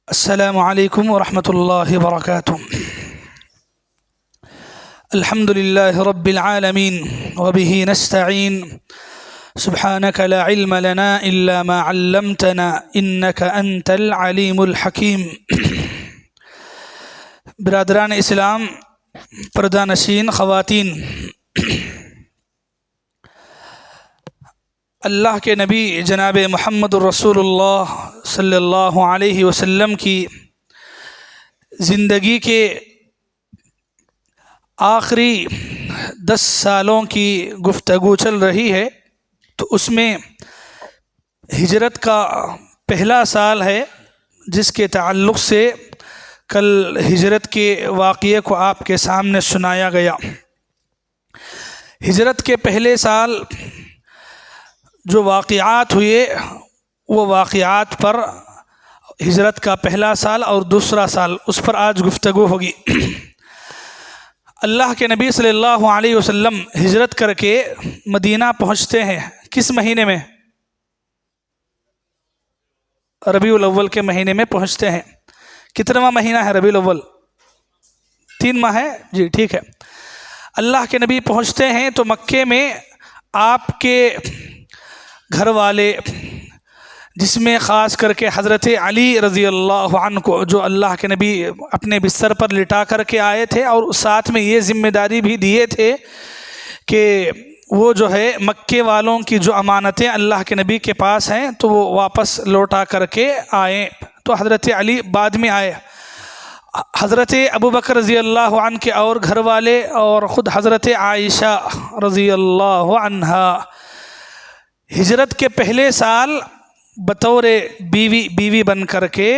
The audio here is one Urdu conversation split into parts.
السلام علیکم ورحمۃ اللہ وبرکاتہ۔ الحمد للہ رب العالمین وبہ نستعین سبحانک لا علم لنا الا ما علمتنا انک انت العلیم الحکیم۔ برادران اسلام، پردہ نشین خواتین، اللہ کے نبی جناب محمد الرسول اللہ صلی اللہ علیہ وسلم کی زندگی کے آخری 10 سالوں کی گفتگو چل رہی ہے، تو اس میں ہجرت کا پہلا سال ہے جس کے تعلق سے کل ہجرت کے واقعے کو آپ کے سامنے سنایا گیا۔ ہجرت کے پہلے سال جو واقعات ہوئے، وہ واقعات پر ہجرت کا پہلا سال اور دوسرا سال، اس پر آج گفتگو ہوگی۔ اللہ کے نبی صلی اللہ علیہ وسلم ہجرت کر کے مدینہ پہنچتے ہیں کس مہینے میں؟ ربیع الاول کے مہینے میں پہنچتے ہیں۔ کتنواں مہینہ ہے ربیع الاول؟ 3 ماہ ہے، جی ٹھیک ہے۔ اللہ کے نبی پہنچتے ہیں تو مکے میں آپ کے گھر والے، جس میں خاص کر کے حضرت علی رضی اللہ عنہ کو، جو اللہ کے نبی اپنے بستر پر لٹا کر کے آئے تھے، اور ساتھ میں یہ ذمہ داری بھی دیے تھے کہ وہ جو ہے مکے والوں کی جو امانتیں اللہ کے نبی کے پاس ہیں تو وہ واپس لوٹا کر کے آئیں، تو حضرت علی بعد میں آئے۔ حضرت ابوبکر رضی اللہ عنہ کے اور گھر والے اور خود حضرت عائشہ رضی اللہ عنہا ہجرت کے پہلے سال بطور بیوی بن کر کے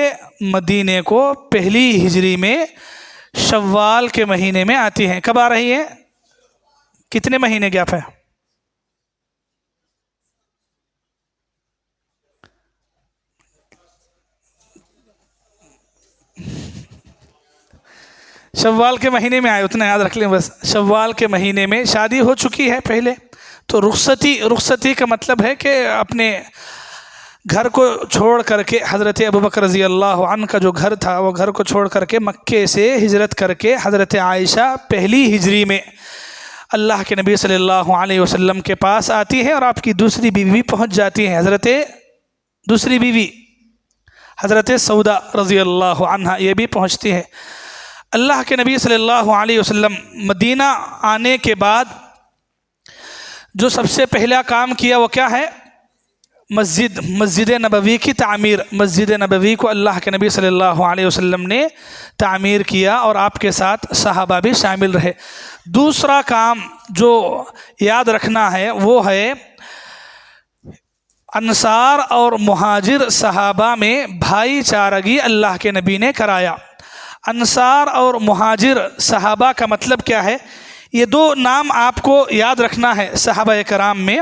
مدینے کو پہلی ہجری میں شوال کے مہینے میں آتی ہیں۔ کب آ رہی ہیں؟ کتنے مہینے گیپ ہے؟ شوال کے مہینے میں آئے، اتنا یاد رکھ لیں بس۔ شوال کے مہینے میں شادی ہو چکی ہے پہلے، تو رخصتی کا مطلب ہے کہ اپنے گھر کو چھوڑ کر کے، حضرت ابوبکر رضی اللہ عنہ کا جو گھر تھا وہ گھر کو چھوڑ کر کے مکے سے ہجرت کر کے حضرت عائشہ پہلی ہجری میں اللہ کے نبی صلی اللہ علیہ وسلم کے پاس آتی ہے، اور آپ کی دوسری بیوی پہنچ جاتی ہے، دوسری بیوی حضرت سودا رضی اللہ عنہ، یہ بھی پہنچتی ہے۔ اللہ کے نبی صلی اللہ علیہ وسلم مدینہ آنے کے بعد جو سب سے پہلا کام کیا وہ کیا ہے؟ مسجد نبوی کی تعمیر۔ مسجد نبوی کو اللہ کے نبی صلی اللہ علیہ وسلم نے تعمیر کیا، اور آپ کے ساتھ صحابہ بھی شامل رہے۔ دوسرا کام جو یاد رکھنا ہے وہ ہے انصار اور مہاجر صحابہ میں بھائی چارگی اللہ کے نبی نے کرایا۔ انصار اور مہاجر صحابہ کا مطلب کیا ہے؟ یہ 2 نام آپ کو یاد رکھنا ہے صحابہ کرام میں۔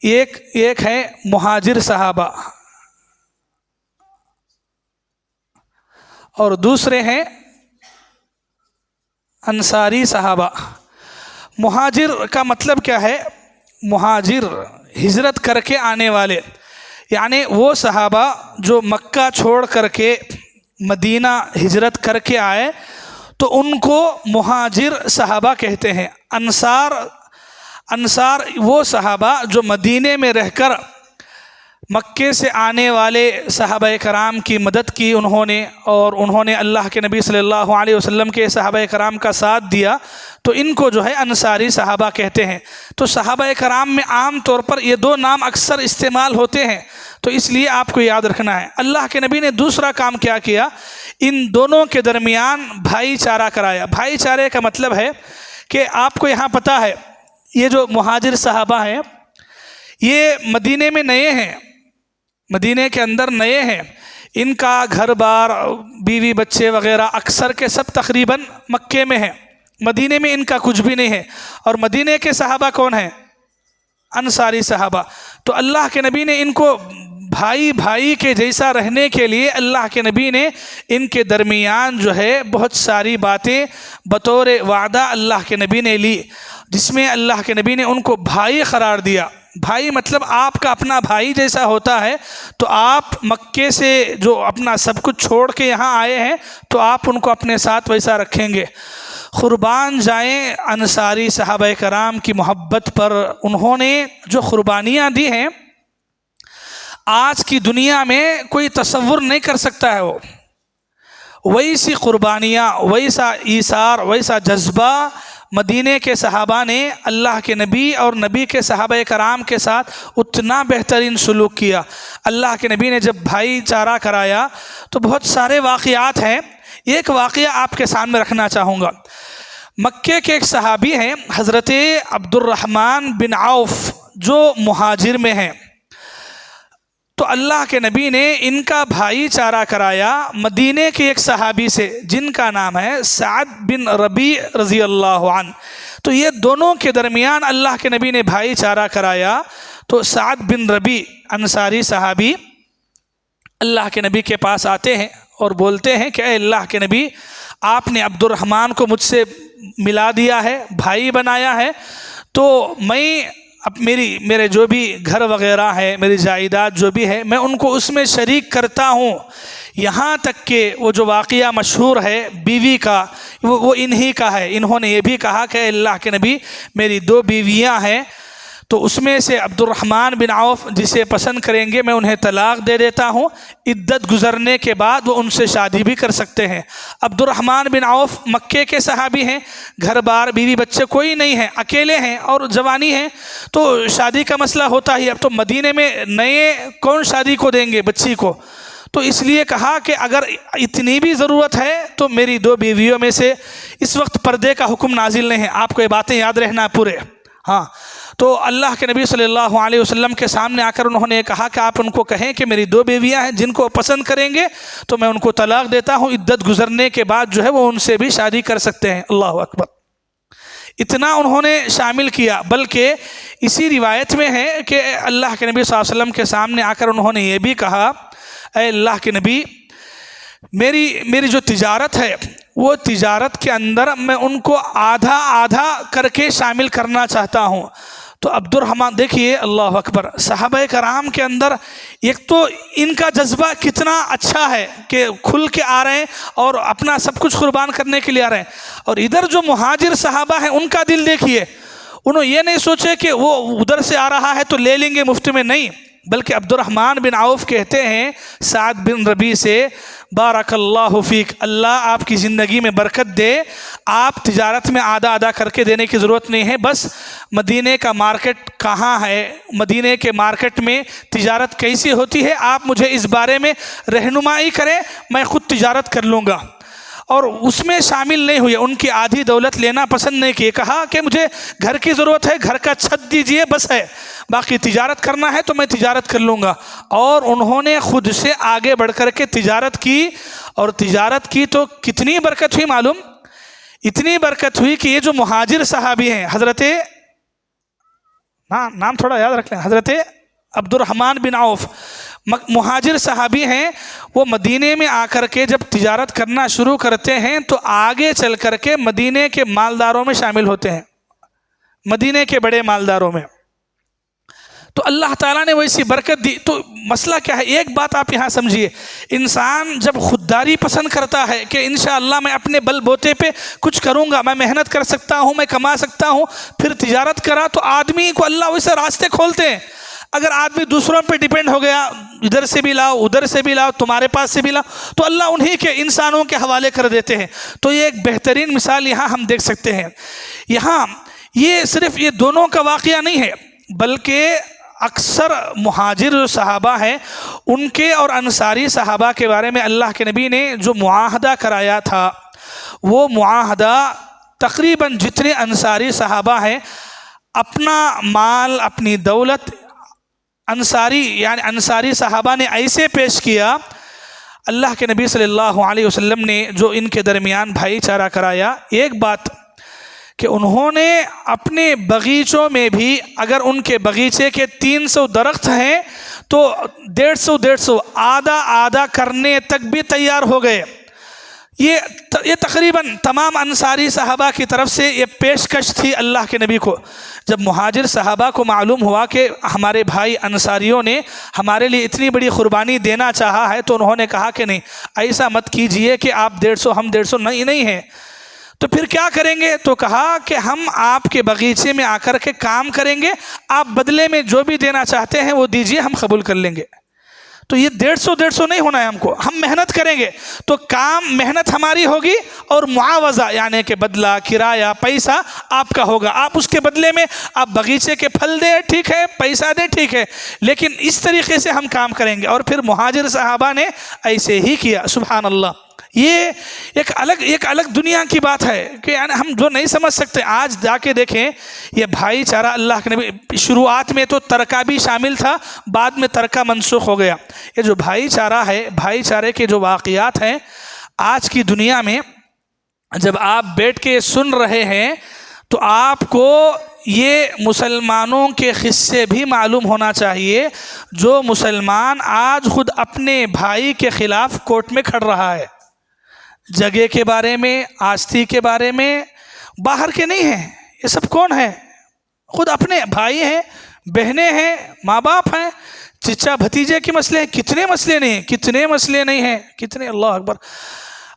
ایک ہے مہاجر صحابہ اور دوسرے ہیں انصاری صحابہ۔ مہاجر کا مطلب کیا ہے؟ مہاجر ہجرت کر کے آنے والے، یعنی وہ صحابہ جو مکہ چھوڑ کر کے مدینہ ہجرت کر کے آئے تو ان کو مہاجر صحابہ کہتے ہیں۔ انصار وہ صحابہ جو مدینے میں رہ کر مکے سے آنے والے صحابہ کرام کی مدد کی اور انہوں نے اللہ کے نبی صلی اللہ علیہ وسلم کے صحابہ کرام کا ساتھ دیا، تو ان کو جو ہے انصاری صحابہ کہتے ہیں۔ تو صحابہ کرام میں عام طور پر یہ 2 نام اکثر استعمال ہوتے ہیں، تو اس لیے آپ کو یاد رکھنا ہے۔ اللہ کے نبی نے دوسرا کام کیا کیا؟ ان دونوں کے درمیان بھائی چارہ کرایا۔ بھائی چارے کا مطلب ہے کہ آپ کو یہاں پتہ ہے یہ جو مہاجر صحابہ ہیں یہ مدینے میں نئے ہیں، مدینے کے اندر نئے ہیں، ان کا گھر بار، بیوی بچے وغیرہ اکثر کے سب تقریباً مکے میں ہیں، مدینے میں ان کا کچھ بھی نہیں ہے۔ اور مدینے کے صحابہ کون ہیں؟ انصاری صحابہ۔ تو اللہ کے نبی نے ان کو بھائی کے جیسا رہنے کے لیے اللہ کے نبی نے ان کے درمیان جو ہے بہت ساری باتیں بطور وعدہ اللہ کے نبی نے لی، جس میں اللہ کے نبی نے ان کو بھائی قرار دیا۔ بھائی مطلب آپ کا اپنا بھائی جیسا ہوتا ہے، تو آپ مکے سے جو اپنا سب کچھ چھوڑ کے یہاں آئے ہیں تو آپ ان کو اپنے ساتھ ویسا رکھیں گے۔ قربان جائیں انصاری صحابہ کرام کی محبت پر، انہوں نے جو قربانیاں دی ہیں آج کی دنیا میں کوئی تصور نہیں کر سکتا ہے۔ وہ ویسی قربانیاں، ویسا ایثار، ویسا جذبہ مدینے کے صحابہ نے اللہ کے نبی اور نبی کے صحابہ کرام کے ساتھ اتنا بہترین سلوک کیا۔ اللہ کے نبی نے جب بھائی چارہ کرایا تو بہت سارے واقعات ہیں، ایک واقعہ آپ کے سامنے رکھنا چاہوں گا۔ مکے کے ایک صحابی ہیں حضرت عبد الرحمن بن عوف، جو مہاجر میں ہیں، تو اللہ کے نبی نے ان کا بھائی چارہ کرایا مدینے کے ایک صحابی سے جن کا نام ہے سعد بن ربیع رضی اللہ عنہ۔ تو یہ دونوں کے درمیان اللہ کے نبی نے بھائی چارہ کرایا۔ تو سعد بن ربیع انصاری صحابی اللہ کے نبی کے پاس آتے ہیں اور بولتے ہیں کہ اے اللہ کے نبی، آپ نے عبد الرحمن کو مجھ سے ملا دیا ہے، بھائی بنایا ہے، تو میں اب میرے جو بھی گھر وغیرہ ہے، میری جائیداد جو بھی ہے، میں ان کو اس میں شریک کرتا ہوں۔ یہاں تک کہ وہ جو واقعہ مشہور ہے بیوی کا، وہ انہی کا ہے۔ انہوں نے یہ بھی کہا کہ اے اللہ کے نبی، میری 2 بیویاں ہیں، تو اس میں سے عبد الرحمن بن عوف جسے پسند کریں گے میں انہیں طلاق دے دیتا ہوں، عدت گزرنے کے بعد وہ ان سے شادی بھی کر سکتے ہیں۔ عبد الرحمن بن عوف مکے کے صحابی ہیں، گھر بار بیوی بچے کوئی نہیں ہیں، اکیلے ہیں اور جوانی ہیں، تو شادی کا مسئلہ ہوتا ہی۔ اب تو مدینے میں نئے کون شادی کو دیں گے بچی کو، تو اس لیے کہا کہ اگر اتنی بھی ضرورت ہے تو میری 2 بیویوں میں سے، اس وقت پردے کا حکم نازل نہیں ہے، آپ کو یہ باتیں یاد رہنا پورے۔ ہاں، تو اللہ کے نبی صلی اللہ علیہ وسلم کے سامنے آ کر انہوں نے کہا کہ آپ ان کو کہیں کہ میری 2 بیویاں ہیں، جن کو پسند کریں گے تو میں ان کو طلاق دیتا ہوں، عدت گزرنے کے بعد جو ہے وہ ان سے بھی شادی کر سکتے ہیں۔ اللہ اکبر! اتنا انہوں نے شامل کیا، بلکہ اسی روایت میں ہے کہ اللہ کے نبی صلی اللہ علیہ وسلم کے سامنے آ کر انہوں نے یہ بھی کہا، اے اللہ کے نبی، میری جو تجارت ہے وہ تجارت کے اندر میں ان کو آدھا آدھا کر کے شامل کرنا چاہتا ہوں۔ تو عبد الرحمن دیکھیے، اللہ اکبر، صحابہ کرام کے اندر ایک تو ان کا جذبہ کتنا اچھا ہے کہ کھل کے آ رہے ہیں اور اپنا سب کچھ قربان کرنے کے لیے آ رہے ہیں، اور ادھر جو مہاجر صحابہ ہیں ان کا دل دیکھیے، انہوں یہ نہیں سوچے کہ وہ ادھر سے آ رہا ہے تو لے لیں گے مفت میں، نہیں، بلکہ عبد الرحمن بن عوف کہتے ہیں سعد بن ربیع سے، بارک اللہ فیک، اللہ آپ کی زندگی میں برکت دے، آپ تجارت میں آدھا آدھا کر کے دینے کی ضرورت نہیں ہے، بس مدینے کا مارکیٹ کہاں ہے، مدینے کے مارکیٹ میں تجارت کیسی ہوتی ہے، آپ مجھے اس بارے میں رہنمائی کریں، میں خود تجارت کر لوں گا۔ اور اس میں شامل نہیں ہوئے، ان کی آدھی دولت لینا پسند نہیں کی، کہا کہ مجھے گھر کی ضرورت ہے، گھر کا چھت دیجئے بس ہے، باقی تجارت کرنا ہے تو میں تجارت کر لوں گا۔ اور انہوں نے خود سے آگے بڑھ کر کے تجارت کی، اور تجارت کی تو کتنی برکت ہوئی معلوم، اتنی برکت ہوئی کہ یہ جو مہاجر صحابی ہیں، حضرت نام تھوڑا یاد رکھ لیں، حضرت عبد الرحمن بن عوف مہاجر صحابی ہیں، وہ مدینے میں آ کر کے جب تجارت کرنا شروع کرتے ہیں تو آگے چل کر کے مدینے کے مالداروں میں شامل ہوتے ہیں، مدینے کے بڑے مالداروں میں۔ تو اللہ تعالیٰ نے ویسی برکت دی۔ تو مسئلہ کیا ہے، ایک بات آپ یہاں سمجھیے، انسان جب خودداری پسند کرتا ہے کہ انشاءاللہ میں اپنے بل بوتے پہ کچھ کروں گا، میں محنت کر سکتا ہوں، میں کما سکتا ہوں، پھر تجارت کرا، تو آدمی کو اللہ ویسے راستے کھولتے ہیں۔ اگر آدمی دوسروں پہ ڈیپینڈ ہو گیا، ادھر سے بھی لاؤ، ادھر سے بھی لاؤ، تمہارے پاس سے بھی لاؤ، تو اللہ انہی کے انسانوں کے حوالے کر دیتے ہیں۔ تو یہ ایک بہترین مثال یہاں ہم دیکھ سکتے ہیں۔ یہاں یہ صرف یہ دونوں کا واقعہ نہیں ہے، بلکہ اکثر مہاجر صحابہ ہیں ان کے اور انصاری صحابہ کے بارے میں اللہ کے نبی نے جو معاہدہ کرایا تھا، وہ معاہدہ تقریباً جتنے انصاری صحابہ ہیں اپنا مال، اپنی دولت انصاری صحابہ نے ایسے پیش کیا، اللہ کے نبی صلی اللہ علیہ وسلم نے جو ان کے درمیان بھائی چارہ کرایا، ایک بات کہ انہوں نے اپنے باغیچوں میں بھی، اگر ان کے باغیچے کے 300 درخت ہیں تو 150 آدھا آدھا کرنے تک بھی تیار ہو گئے، یہ تقریباً تمام انصاری صحابہ کی طرف سے یہ پیشکش تھی اللہ کے نبی کو۔ جب مہاجر صحابہ کو معلوم ہوا کہ ہمارے بھائی انصاریوں نے ہمارے لیے اتنی بڑی قربانی دینا چاہا ہے، تو انہوں نے کہا کہ نہیں، ایسا مت کیجئے کہ آپ 150 ہم 150 نہیں ہیں، تو پھر کیا کریں گے؟ تو کہا کہ ہم آپ کے باغیچے میں آ کر کے کام کریں گے، آپ بدلے میں جو بھی دینا چاہتے ہیں وہ دیجئے، ہم قبول کر لیں گے۔ تو یہ 150 نہیں ہونا ہے ہم کو، ہم محنت کریں گے تو کام محنت ہماری ہوگی، اور معاوضہ یعنی کہ بدلہ، کرایہ، پیسہ آپ کا ہوگا، آپ اس کے بدلے میں آپ باغیچے کے پھل دیں ٹھیک ہے، پیسہ دیں ٹھیک ہے، لیکن اس طریقے سے ہم کام کریں گے۔ اور پھر مہاجر صحابہ نے ایسے ہی کیا۔ سبحان اللہ، یہ ایک الگ دنیا کی بات ہے کہ یعنی ہم جو نہیں سمجھ سکتے۔ آج جا کے دیکھیں یہ بھائی چارہ، اللہ کے نبی شروعات میں تو ترکہ بھی شامل تھا، بعد میں ترکہ منسوخ ہو گیا۔ یہ جو بھائی چارہ ہے، بھائی چارے کے جو واقعات ہیں آج کی دنیا میں، جب آپ بیٹھ کے سن رہے ہیں تو آپ کو یہ مسلمانوں کے قصے بھی معلوم ہونا چاہیے، جو مسلمان آج خود اپنے بھائی کے خلاف کورٹ میں کھڑ رہا ہے، جگہ کے بارے میں، آستی کے بارے میں، باہر کے نہیں ہیں، یہ سب کون ہیں؟ خود اپنے بھائی ہیں، بہنیں ہیں، ماں باپ ہیں، چچا بھتیجے کے مسئلے ہیں، کتنے مسئلے نہیں ہیں، کتنے، اللہ اکبر۔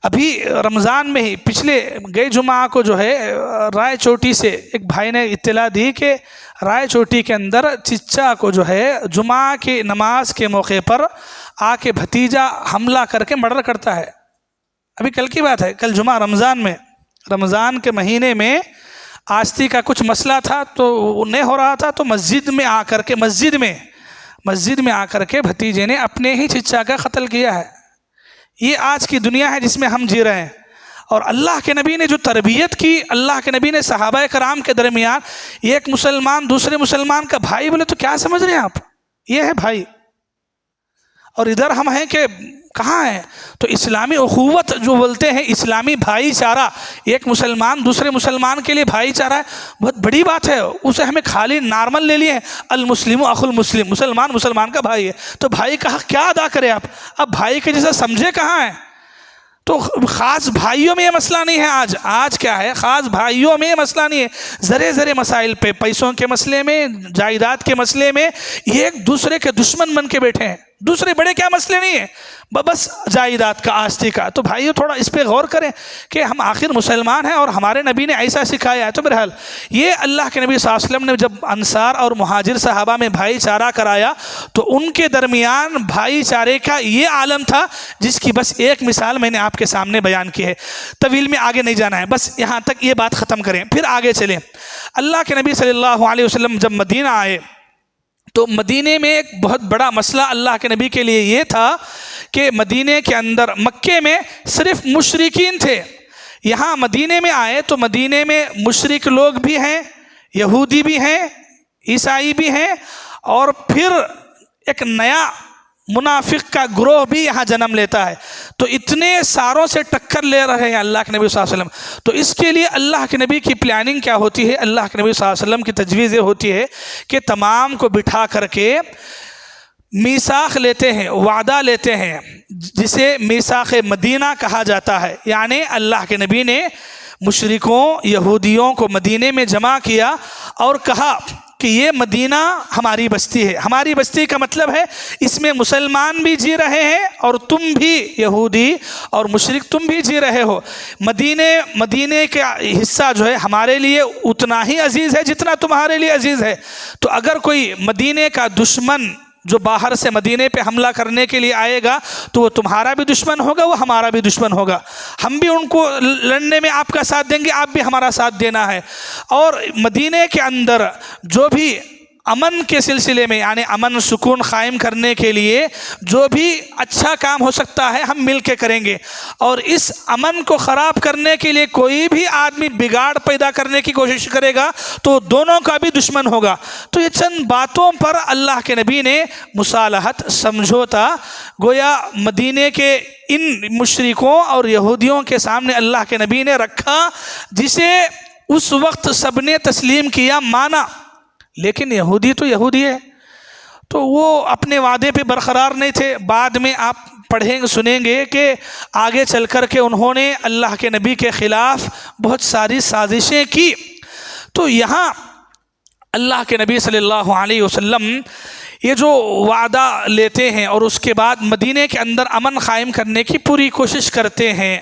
ابھی رمضان میں ہی پچھلے گئے جمعہ کو جو ہے رائے چوٹی سے ایک بھائی نے اطلاع دی کہ رائے چوٹی کے اندر چچا کو جو ہے جمعہ کی نماز کے موقع پر آ کے بھتیجا حملہ کر کے مرڈر کرتا ہے۔ ابھی کل کی بات ہے، کل جمعہ رمضان کے مہینے میں آستی کا کچھ مسئلہ تھا تو نہیں ہو رہا تھا، تو مسجد میں آ کر کے بھتیجے نے اپنے ہی چچا کا قتل کیا ہے۔ یہ آج کی دنیا ہے جس میں ہم جی رہے ہیں۔ اور اللہ کے نبی نے جو تربیت کی، اللہ کے نبی نے صحابہ کرام کے درمیان، ایک مسلمان دوسرے مسلمان کا بھائی بولے تو کیا سمجھ رہے ہیں آپ؟ یہ ہے بھائی۔ اور ادھر ہم ہیں کہ کہاں ہیں؟ تو اسلامی اخوت جو بولتے ہیں، اسلامی بھائی چارہ، ایک مسلمان دوسرے مسلمان کے لیے بھائی چارہ ہے، بہت بڑی بات ہے۔ اسے ہمیں خالی نارمل لے لیے ہیں، المسلم اخو المسلم، مسلمان کا بھائی ہے، تو بھائی کا حق کیا ادا کرے آپ؟ اب بھائی کے جیسا سمجھے کہاں ہیں؟ تو خاص بھائیوں میں یہ مسئلہ نہیں ہے۔ آج کیا ہے، خاص بھائیوں میں یہ مسئلہ نہیں ہے، ذرے مسائل پہ، پیسوں کے مسئلے میں، جائیداد کے مسئلے میں یہ ایک دوسرے کے دشمن بن کے بیٹھے ہیں۔ دوسرے بڑے کیا مسئلے نہیں ہیں، بس جائیداد کا، آستی کا۔ تو بھائیو تھوڑا اس پہ غور کریں کہ ہم آخر مسلمان ہیں اور ہمارے نبی نے ایسا سکھایا ہے۔ تو بہرحال یہ اللہ کے نبی صلی اللہ علیہ وسلم نے جب انصار اور مہاجر صحابہ میں بھائی چارہ کرایا تو ان کے درمیان بھائی چارے کا یہ عالم تھا، جس کی بس ایک مثال میں نے آپ کے سامنے بیان کی ہے۔ طویل میں آگے نہیں جانا ہے، بس یہاں تک یہ بات ختم کریں، پھر آگے چلیں۔ اللہ کے نبی صلی اللہ علیہ وسلم جب مدینہ آئے تو مدینے میں ایک بہت بڑا مسئلہ اللہ کے نبی کے لیے یہ تھا کہ مدینے کے اندر، مکے میں صرف مشرکین تھے، یہاں مدینے میں آئے تو مدینے میں مشرک لوگ بھی ہیں، یہودی بھی ہیں، عیسائی بھی ہیں، اور پھر ایک نیا منافق کا گروہ بھی یہاں جنم لیتا ہے۔ تو اتنے ساروں سے ٹکر لے رہے ہیں اللہ کے نبی صلی اللہ علیہ وسلم۔ تو اس کے لیے اللہ کے نبی کی پلاننگ کیا ہوتی ہے، اللہ کے نبی صلی اللہ علیہ وسلم کی تجویز یہ ہوتی ہے کہ تمام کو بٹھا کر کے میثاق لیتے ہیں، وعدہ لیتے ہیں، جسے میثاق مدینہ کہا جاتا ہے۔ یعنی اللہ کے نبی نے مشرکوں، یہودیوں کو مدینے میں جمع کیا اور کہا کہ یہ مدینہ ہماری بستی ہے۔ ہماری بستی کا مطلب ہے اس میں مسلمان بھی جی رہے ہیں اور تم بھی یہودی اور مشرک تم بھی جی رہے ہو۔ مدینے کا حصہ جو ہے ہمارے لیے اتنا ہی عزیز ہے جتنا تمہارے لیے عزیز ہے۔ تو اگر کوئی مدینے کا دشمن جو باہر سے مدینے پہ حملہ کرنے کے لیے آئے گا تو وہ تمہارا بھی دشمن ہوگا، وہ ہمارا بھی دشمن ہوگا، ہم بھی ان کو لڑنے میں آپ کا ساتھ دیں گے، آپ بھی ہمارا ساتھ دینا ہے۔ اور مدینے کے اندر جو بھی امن کے سلسلے میں، یعنی امن سکون قائم کرنے کے لیے جو بھی اچھا کام ہو سکتا ہے ہم مل کے کریں گے، اور اس امن کو خراب کرنے کے لیے کوئی بھی آدمی بگاڑ پیدا کرنے کی کوشش کرے گا تو دونوں کا بھی دشمن ہوگا۔ تو یہ چند باتوں پر اللہ کے نبی نے مصالحت، سمجھوتا، گویا مدینے کے ان مشرکوں اور یہودیوں کے سامنے اللہ کے نبی نے رکھا، جسے اس وقت سب نے تسلیم کیا، مانا۔ لیکن یہودی تو یہودی ہے، تو وہ اپنے وعدے پہ برقرار نہیں تھے۔ بعد میں آپ پڑھیں سنیں گے کہ آگے چل کر کے انہوں نے اللہ کے نبی کے خلاف بہت ساری سازشیں کی۔ تو یہاں اللہ کے نبی صلی اللہ علیہ وسلم یہ جو وعدہ لیتے ہیں اور اس کے بعد مدینے کے اندر امن قائم کرنے کی پوری کوشش کرتے ہیں،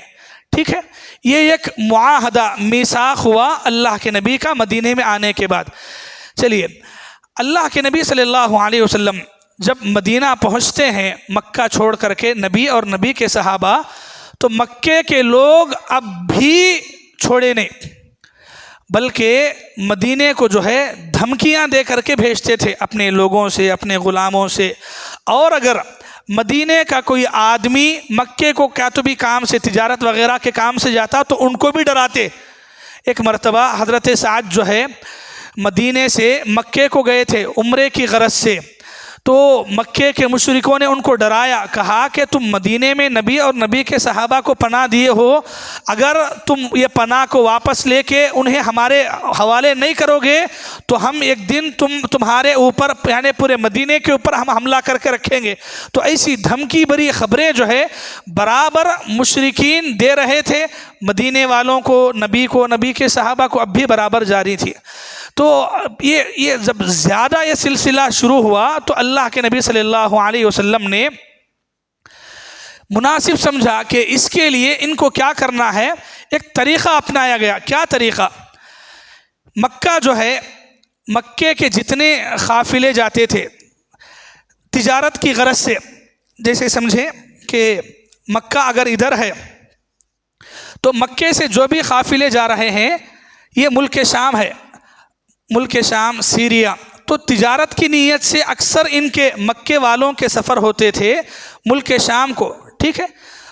ٹھیک ہے، یہ ایک معاہدہ میثاق ہوا اللہ کے نبی کا مدینے میں آنے کے بعد۔ چلیے، اللہ کے نبی صلی اللہ علیہ وسلم جب مدینہ پہنچتے ہیں مکہ چھوڑ کر کے، نبی اور نبی کے صحابہ، تو مکے کے لوگ اب بھی چھوڑے نہیں، بلکہ مدینے کو جو ہے دھمکیاں دے کر کے بھیجتے تھے اپنے لوگوں سے، اپنے غلاموں سے۔ اور اگر مدینے کا کوئی آدمی مکے کو کاتبی کام سے، تجارت وغیرہ کے کام سے جاتا تو ان کو بھی ڈراتے۔ ایک مرتبہ حضرت سعد جو ہے مدینے سے مکے کو گئے تھے عمرے کی غرض سے، تو مکے کے مشرکوں نے ان کو ڈرایا، کہا کہ تم مدینے میں نبی اور نبی کے صحابہ کو پناہ دیے ہو، اگر تم یہ پناہ کو واپس لے کے انہیں ہمارے حوالے نہیں کرو گے تو ہم ایک دن تمہارے اوپر، یعنی پورے مدینے کے اوپر ہم حملہ کر کے رکھیں گے۔ تو ایسی دھمکی بری خبریں جو ہے برابر مشرکین دے رہے تھے مدینے والوں کو، نبی کے صحابہ کو، اب بھی برابر جاری تھی۔ تو یہ جب زیادہ یہ سلسلہ شروع ہوا تو اللہ کے نبی صلی اللہ علیہ وسلم نے مناسب سمجھا کہ اس کے لیے ان کو کیا کرنا ہے، ایک طریقہ اپنایا گیا۔ کیا طریقہ؟ مکہ جو ہے، مکے کے جتنے قافلے جاتے تھے تجارت کی غرض سے، جیسے سمجھیں کہ مکہ اگر ادھر ہے تو مکے سے جو بھی قافلے جا رہے ہیں، یہ ملک شام ہے، ملک شام، سیریا، تو تجارت کی نیت سے اکثر ان کے مکے والوں کے سفر ہوتے تھے ملک شام کو، ٹھیک ہے۔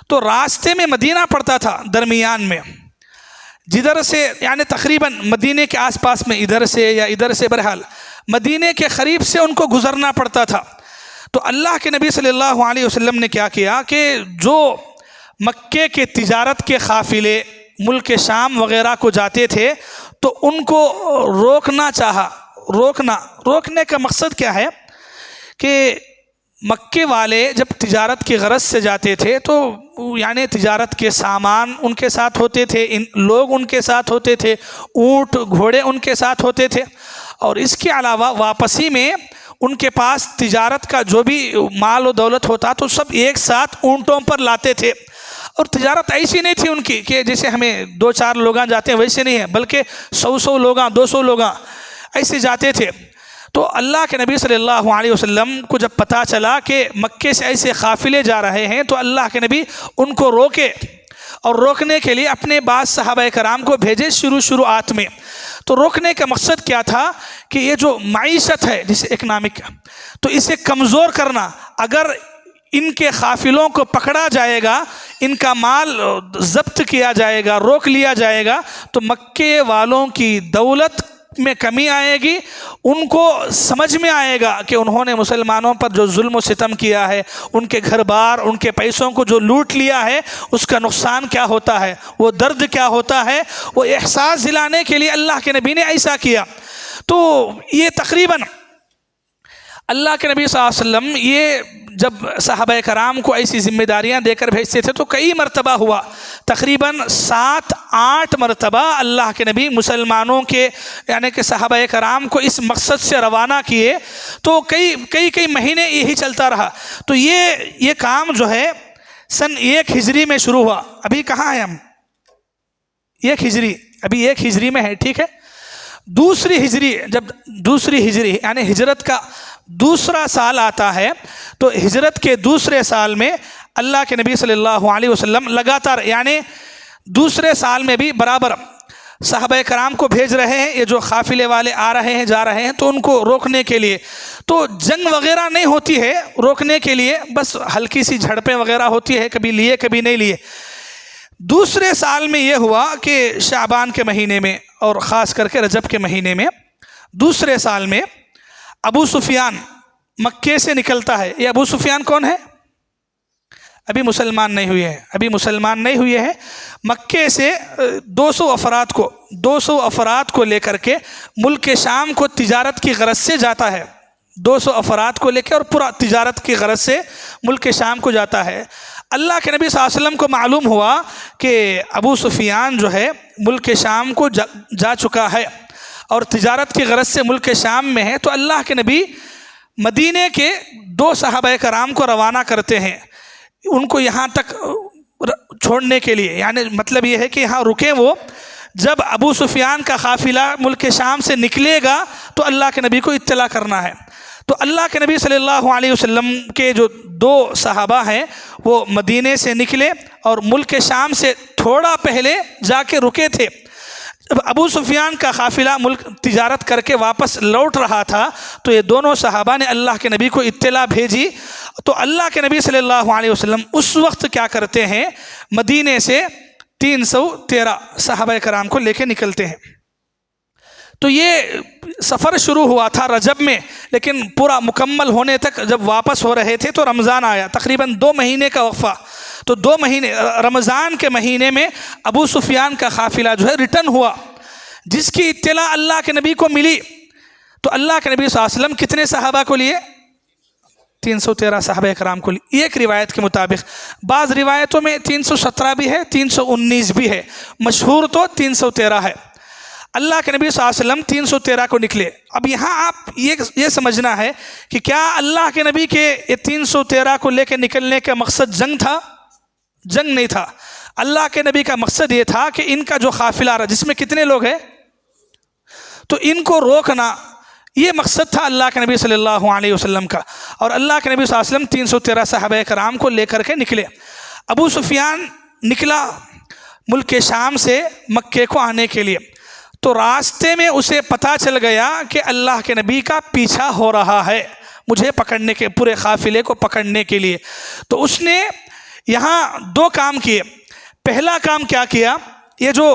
تو راستے میں مدینہ پڑتا تھا درمیان میں، جدھر سے یعنی تقریباً مدینے کے آس پاس میں ادھر سے یا ادھر سے، بہرحال مدینے کے قریب سے ان کو گزرنا پڑتا تھا۔ تو اللہ کے نبی صلی اللہ علیہ وسلم نے کیا کیا کہ جو مکے کے تجارت کے قافلے ملک شام وغیرہ کو جاتے تھے تو ان کو روکنا چاہا۔ روکنے کا مقصد کیا ہے کہ مکے والے جب تجارت کی غرض سے جاتے تھے تو یعنی تجارت کے سامان ان کے ساتھ ہوتے تھے، لوگ ان کے ساتھ ہوتے تھے، اونٹ گھوڑے ان کے ساتھ ہوتے تھے، اور اس کے علاوہ واپسی میں ان کے پاس تجارت کا جو بھی مال و دولت ہوتا تو سب ایک ساتھ اونٹوں پر لاتے تھے۔ اور تجارت ایسی نہیں تھی ان کی کہ جیسے ہمیں 2-4 لوگاں جاتے ہیں، ویسے نہیں ہے، بلکہ 100 لوگاں، 200 لوگاں ایسے جاتے تھے۔ تو اللہ کے نبی صلی اللہ علیہ وسلم کو جب پتہ چلا کہ مکے سے ایسے قافلے جا رہے ہیں تو اللہ کے نبی ان کو روکے، اور روکنے کے لیے اپنے بعض صحابہ کرام کو بھیجے شروعات میں۔ تو روکنے کا مقصد کیا تھا کہ یہ جو معیشت ہے جسے اکنامک، تو اسے کمزور کرنا۔ اگر ان کے قافلوں کو پکڑا جائے گا، ان کا مال ضبط کیا جائے گا، روک لیا جائے گا، تو مکے والوں کی دولت میں کمی آئے گی، ان کو سمجھ میں آئے گا کہ انہوں نے مسلمانوں پر جو ظلم و ستم کیا ہے، ان کے گھر بار، ان کے پیسوں کو جو لوٹ لیا ہے، اس کا نقصان کیا ہوتا ہے، وہ درد کیا ہوتا ہے، وہ احساس دلانے کے لیے اللہ کے نبی نے ایسا کیا۔ تو یہ تقریباً اللہ کے نبی صلی اللہ علیہ وسلم یہ جب صحابہ کرام کو ایسی ذمہ داریاں دے کر بھیجتے تھے تو کئی مرتبہ ہوا، تقریباً 7-8 مرتبہ اللہ کے نبی مسلمانوں کے یعنی کہ صحابہ کرام کو اس مقصد سے روانہ کیے، تو کئی مہینے یہی چلتا رہا۔ تو یہ کام جو ہے سن 1 ہجری میں شروع ہوا۔ ابھی کہاں ہیں ہم؟ 1 ہجری، ابھی 1 ہجری میں ہے، ٹھیک ہے۔ دوسری ہجری یعنی ہجرت کا دوسرا سال آتا ہے، تو ہجرت کے دوسرے سال میں اللہ کے نبی صلی اللہ علیہ وسلم لگاتار یعنی دوسرے سال میں بھی برابر صحابہ کرام کو بھیج رہے ہیں، یہ جو قافلے والے آ رہے ہیں جا رہے ہیں تو ان کو روکنے کے لیے۔ تو جنگ وغیرہ نہیں ہوتی ہے روکنے کے لیے، بس ہلکی سی جھڑپیں وغیرہ ہوتی ہے، کبھی لیے کبھی نہیں لیے۔ دوسرے سال میں یہ ہوا کہ شعبان کے مہینے میں اور خاص کر کے رجب کے مہینے میں، دوسرے سال میں ابو سفیان مکے سے نکلتا ہے۔ یہ ابو سفیان کون ہے؟ ابھی مسلمان نہیں ہوئے ہیں۔ مکے سے 200 افراد کو لے کر کے ملک شام کو تجارت کی غرض سے جاتا ہے، 200 افراد کو لے کے اور پورا تجارت کی غرض سے ملک شام کو جاتا ہے۔ اللہ کے نبی صلی اللہ علیہ وسلم کو معلوم ہوا کہ ابو سفیان جو ہے ملک شام کو جا چکا ہے اور تجارت کی غرض سے ملک شام میں ہے، تو اللہ کے نبی مدینے کے 2 صحابہ کرام کو روانہ کرتے ہیں ان کو یہاں تک چھوڑنے کے لیے، یعنی مطلب یہ ہے کہ یہاں رکیں وہ، جب ابو سفیان کا قافلہ ملک شام سے نکلے گا تو اللہ کے نبی کو اطلاع کرنا ہے۔ تو اللہ کے نبی صلی اللہ علیہ وسلم کے جو 2 صحابہ ہیں وہ مدینے سے نکلے اور ملک شام سے تھوڑا پہلے جا کے رکے تھے۔ جب ابو سفیان کا قافلہ ملک تجارت کر کے واپس لوٹ رہا تھا تو یہ دونوں صحابہ نے اللہ کے نبی کو اطلاع بھیجی، تو اللہ کے نبی صلی اللہ علیہ وسلم اس وقت کیا کرتے ہیں، مدینے سے 313 صحابہ کرام کو لے کے نکلتے ہیں۔ تو یہ سفر شروع ہوا تھا رجب میں، لیکن پورا مکمل ہونے تک جب واپس ہو رہے تھے تو رمضان آیا، تقریباً 2 مہینے کا وقفہ۔ تو 2 مہینے رمضان کے مہینے میں ابو سفیان کا قافلہ جو ہے ریٹرن ہوا، جس کی اطلاع اللہ کے نبی کو ملی۔ تو اللہ کے نبی صلی اللہ علیہ وسلم کتنے صحابہ کو لیے؟ 313 صحابہ کرام کو لیے، ایک روایت کے مطابق۔ بعض روایتوں میں 317 بھی ہے، 319 بھی ہے، مشہور تو 313 ہے۔ اللہ کے نبی صلی اللہ علیہ وسلم 313 کو نکلے۔ اب یہاں آپ یہ سمجھنا ہے کہ کیا اللہ کے نبی کے یہ 313 کو لے کے نکلنے کا مقصد جنگ تھا؟ جنگ نہیں تھا۔ اللہ کے نبی کا مقصد یہ تھا کہ ان کا جو قافلہ آ رہا جس میں کتنے لوگ ہیں تو ان کو روکنا، یہ مقصد تھا اللہ کے نبی صلی اللہ علیہ وسلم کا۔ اور اللہ کے نبی صلی اللہ علیہ وسلم 313 صحابہ کرام کو لے کر کے نکلے۔ ابو سفیان نکلا ملک شام سے مکے کو آنے کے لیے، تو راستے میں اسے پتہ چل گیا کہ اللہ کے نبی کا پیچھا ہو رہا ہے مجھے پکڑنے کے، پورے قافلے کو پکڑنے کے لیے۔ تو اس نے یہاں 2 کام کیے۔ پہلا کام کیا کیا، یہ جو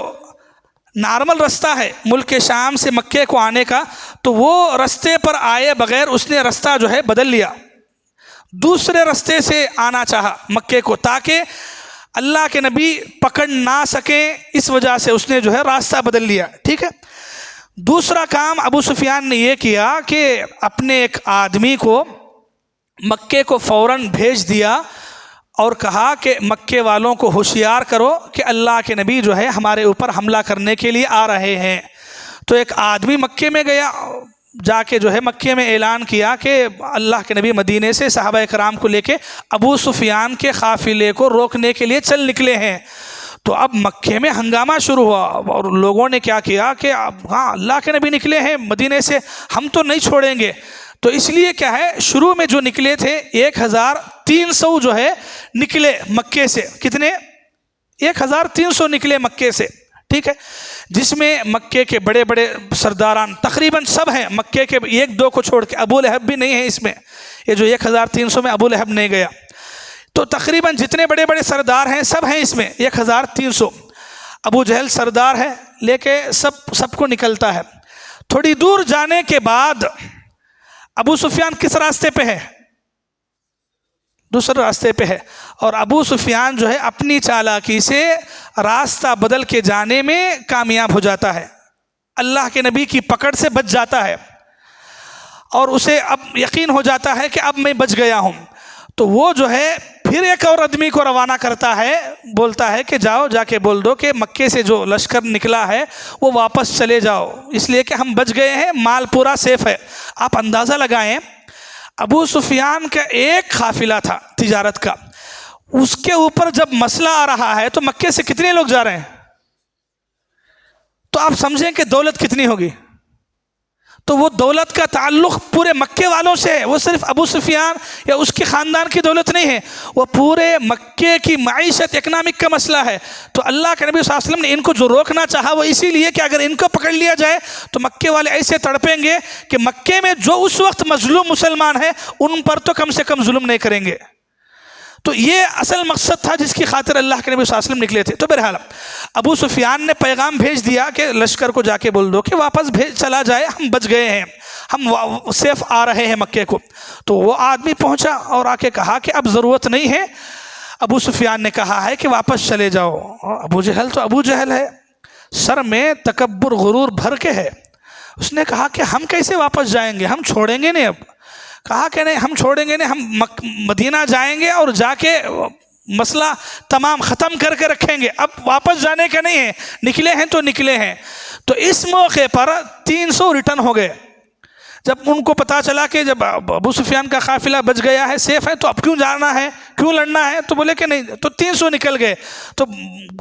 نارمل رستہ ہے ملک شام سے مکے کو آنے کا، تو وہ رستے پر آئے بغیر اس نے رستہ جو ہے بدل لیا، دوسرے رستے سے آنا چاہا مکے کو، تاکہ اللہ کے نبی پکڑ نہ سکیں، اس وجہ سے اس نے جو ہے راستہ بدل لیا، ٹھیک ہے۔ دوسرا کام ابو سفیان نے یہ کیا کہ اپنے ایک آدمی کو مکے کو فوراً بھیج دیا اور کہا کہ مکے والوں کو ہوشیار کرو کہ اللہ کے نبی جو ہے ہمارے اوپر حملہ کرنے کے لیے آ رہے ہیں۔ تو ایک آدمی مکے میں گیا، جا کے جو ہے مکے میں اعلان کیا کہ اللہ کے نبی مدینے سے صحابہ کرام کو لے کے ابو سفیان کے قافلے کو روکنے کے لیے چل نکلے ہیں۔ تو اب مکے میں ہنگامہ شروع ہوا اور لوگوں نے کیا کیا کہ ہاں اللہ کے نبی نکلے ہیں مدینے سے، ہم تو نہیں چھوڑیں گے۔ تو اس لیے کیا ہے، شروع میں جو نکلے تھے 1300 جو ہے نکلے مکے سے، کتنے؟ 1300 نکلے مکے سے، ٹھیک ہے، جس میں مکے کے بڑے بڑے سرداران تقریباً سب ہیں، مکے کے 1-2 کو چھوڑ کے، ابو لہب بھی نہیں ہے اس میں، یہ جو 1300 میں ابو لہب نہیں گیا، تو تقریباً جتنے بڑے بڑے سردار ہیں سب ہیں اس میں 1300۔ ابو جہل سردار ہے، لے کے سب کو نکلتا ہے۔ تھوڑی دور جانے کے بعد ابو سفیان کس راستے پہ ہے؟ دوسرے راستے پہ ہے، اور ابو سفیان جو ہے اپنی چالاکی سے راستہ بدل کے جانے میں کامیاب ہو جاتا ہے، اللہ کے نبی کی پکڑ سے بچ جاتا ہے، اور اسے اب یقین ہو جاتا ہے کہ اب میں بچ گیا ہوں۔ تو وہ جو ہے پھر ایک اور آدمی کو روانہ کرتا ہے، بولتا ہے کہ جاؤ، جا کے بول دو کہ مکے سے جو لشکر نکلا ہے وہ واپس چلے جاؤ، اس لیے کہ ہم بچ گئے ہیں، مال پورا سیف ہے۔ آپ اندازہ لگائیں، ابو سفیان کا ایک قافلہ تھا تجارت کا، اس کے اوپر جب مسئلہ آ رہا ہے تو مکے سے کتنے لوگ جا رہے ہیں، تو آپ سمجھیں کہ دولت کتنی ہوگی۔ تو وہ دولت کا تعلق پورے مکے والوں سے ہے، وہ صرف ابو سفیان یا اس کے خاندان کی دولت نہیں ہے، وہ پورے مکے کی معیشت، اکنامک کا مسئلہ ہے۔ تو اللہ کے نبی صلی اللہ علیہ وسلم نے ان کو جو روکنا چاہا وہ اسی لیے کہ اگر ان کو پکڑ لیا جائے تو مکے والے ایسے تڑپیں گے کہ مکے میں جو اس وقت مظلوم مسلمان ہیں ان پر تو کم سے کم ظلم نہیں کریں گے۔ تو یہ اصل مقصد تھا جس کی خاطر اللہ کے نبی صلی اللہ علیہ وسلم نکلے تھے۔ تو بہرحال ابو سفیان نے پیغام بھیج دیا کہ لشکر کو جا کے بول دو کہ واپس چلا جائے، ہم بچ گئے ہیں، ہم سیف آ رہے ہیں مکے کو۔ تو وہ آدمی پہنچا اور آ کے کہا کہ اب ضرورت نہیں ہے، ابو سفیان نے کہا ہے کہ واپس چلے جاؤ۔ ابو جہل تو ابو جہل ہے، سر میں تکبر غرور بھر کے ہے، اس نے کہا کہ ہم کیسے واپس جائیں گے، ہم چھوڑیں گے نہیں، اب کہا کہ نہیں ہم چھوڑیں گے نہیں، ہم مدینہ جائیں گے اور جا کے مسئلہ تمام ختم کر کے رکھیں گے، اب واپس جانے کے نہیں ہے، نکلے ہیں تو نکلے ہیں۔ تو اس موقع پر 300 ریٹرن ہو گئے۔ جب ان کو پتا چلا کہ جب ابو سفیان کا قافلہ بچ گیا ہے، سیف ہے، تو اب کیوں جانا ہے، کیوں لڑنا ہے، تو بولے کہ نہیں، تو 300 نکل گئے۔ تو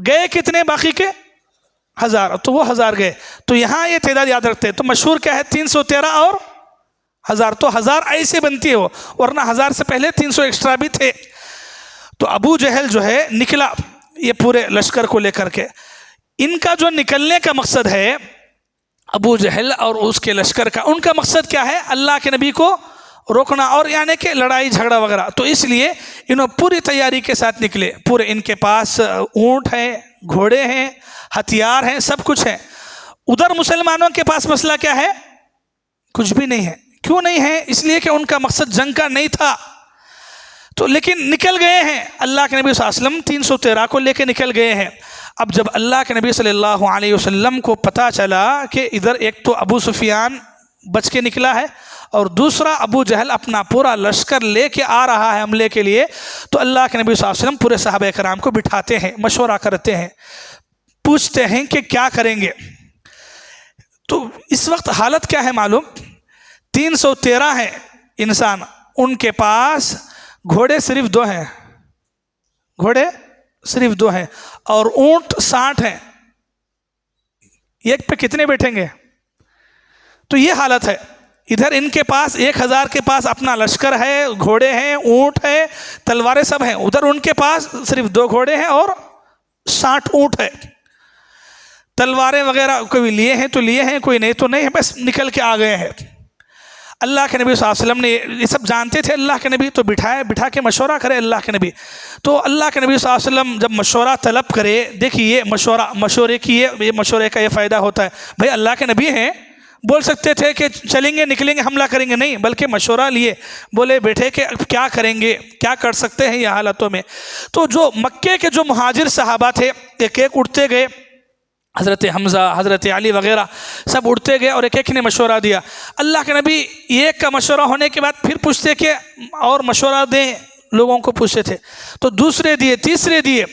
گئے کتنے باقی کے؟ 1000، تو وہ 1000 گئے۔ تو یہاں یہ تعداد یاد رکھتے ہیں، تو مشہور کیا ہے؟ 313 اور 1000، تو 1000 ایسے بنتی ہے وہ، ورنہ 1000 سے پہلے 300 ایکسٹرا بھی تھے۔ تو ابو جہل جو ہے نکلا یہ پورے لشکر کو لے کر کے۔ ان کا جو نکلنے کا مقصد ہے، ابو جہل اور اس کے لشکر کا، ان کا مقصد کیا ہے؟ اللہ کے نبی کو روکنا، اور یعنی کہ لڑائی جھگڑا وغیرہ۔ تو اس لیے انہوں پوری تیاری کے ساتھ نکلے، پورے ان کے پاس اونٹ ہیں، گھوڑے ہیں، ہتھیار ہیں، سب کچھ ہے۔ ادھر مسلمانوں کے پاس مسئلہ کیا ہے؟ کچھ بھی نہیں ہے۔ کیوں نہیں ہے؟ اس لیے کہ ان کا مقصد جنگ کا نہیں تھا۔ تو لیکن نکل گئے ہیں، اللہ کے نبی صلی اللہ علیہ وسلم 313 کو لے کے نکل گئے ہیں۔ اب جب اللہ کے نبی صلی اللہ علیہ وسلم کو پتہ چلا کہ ادھر ایک تو ابو سفیان بچ کے نکلا ہے اور دوسرا ابو جہل اپنا پورا لشکر لے کے آ رہا ہے حملے کے لیے، تو اللہ کے نبی صلی اللہ علیہ وسلم پورے صحابہ کرام کو بٹھاتے ہیں، مشورہ کرتے ہیں، پوچھتے ہیں کہ کیا کریں گے۔ تو اس وقت حالت کیا ہے معلوم؟ 313 ہیں انسان، ان کے پاس گھوڑے صرف 2 ہیں، گھوڑے صرف 2 ہیں، اور اونٹ 60 ہیں۔ ایک پہ کتنے بیٹھیں گے؟ تو یہ حالت ہے۔ ادھر ان کے پاس 1000 کے پاس اپنا لشکر ہے، گھوڑے ہیں، اونٹ ہے، تلواریں سب ہیں، ادھر ان کے پاس صرف 2 گھوڑے ہیں اور 60 اونٹ ہے۔ تلواریں وغیرہ کوئی لیے ہیں تو لیے ہیں، کوئی نہیں تو نہیں ہے، بس نکل کے آ گئے ہیں۔ اللہ کے نبی صلی اللہ علیہ وسلم نے یہ سب جانتے تھے، اللہ کے نبی تو بٹھا کے مشورہ کرے اللہ کے نبی۔ تو اللہ کے نبی صلی اللہ علیہ وسلم جب مشورہ طلب کرے، دیکھیے مشورے کا یہ فائدہ ہوتا ہے، بھئی اللہ کے نبی ہیں، بول سکتے تھے کہ چلیں گے نکلیں گے حملہ کریں گے، نہیں، بلکہ مشورہ لیے، بولے بیٹھے کہ کیا کریں گے، کیا کر سکتے ہیں یہ حالتوں میں۔ تو جو مکے کے جو مہاجر صحابہ تھے، ایک ایک اٹھتے گئے، حضرت حمزہ، حضرت علی وغیرہ سب اٹھتے گئے اور ایک ایک نے مشورہ دیا۔ اللہ کے نبی ایک کا مشورہ ہونے کے بعد پھر پوچھتے کہ اور مشورہ دیں، لوگوں کو پوچھتے تھے، تو دوسرے دیے، تیسرے دیے،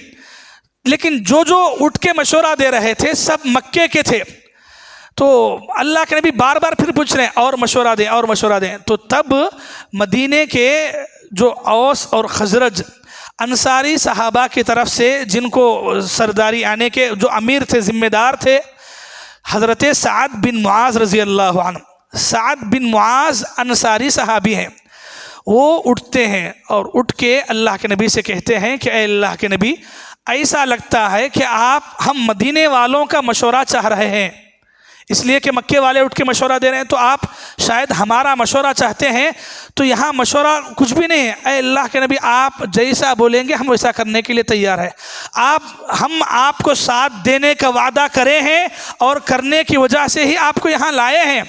لیکن جو اٹھ کے مشورہ دے رہے تھے سب مکے کے تھے۔ تو اللہ کے نبی بار بار پھر پوچھ رہے ہیں اور مشورہ دیں، اور مشورہ دیں۔ تو تب مدینے کے جو اوس اور خزرج انصاری صحابہ کی طرف سے، جن کو سرداری آنے کے جو امیر تھے، ذمہ دار تھے، حضرت سعد بن معاذ رضی اللہ عنہ، سعد بن معاذ انصاری صحابی ہیں، وہ اٹھتے ہیں اور اٹھ کے اللہ کے نبی سے کہتے ہیں کہ اے اللہ کے نبی، ایسا لگتا ہے کہ ہم مدینے والوں کا مشورہ چاہ رہے ہیں، اس لیے کہ مکے والے اٹھ کے مشورہ دے رہے ہیں، تو آپ شاید ہمارا مشورہ چاہتے ہیں، تو یہاں مشورہ کچھ بھی نہیں ہے، اے اللہ کے نبی آپ جیسا بولیں گے ہم ویسا کرنے کے لیے تیار ہے۔ ہم آپ کو ساتھ دینے کا وعدہ کرے ہیں اور کرنے کی وجہ سے ہی آپ کو یہاں لائے ہیں،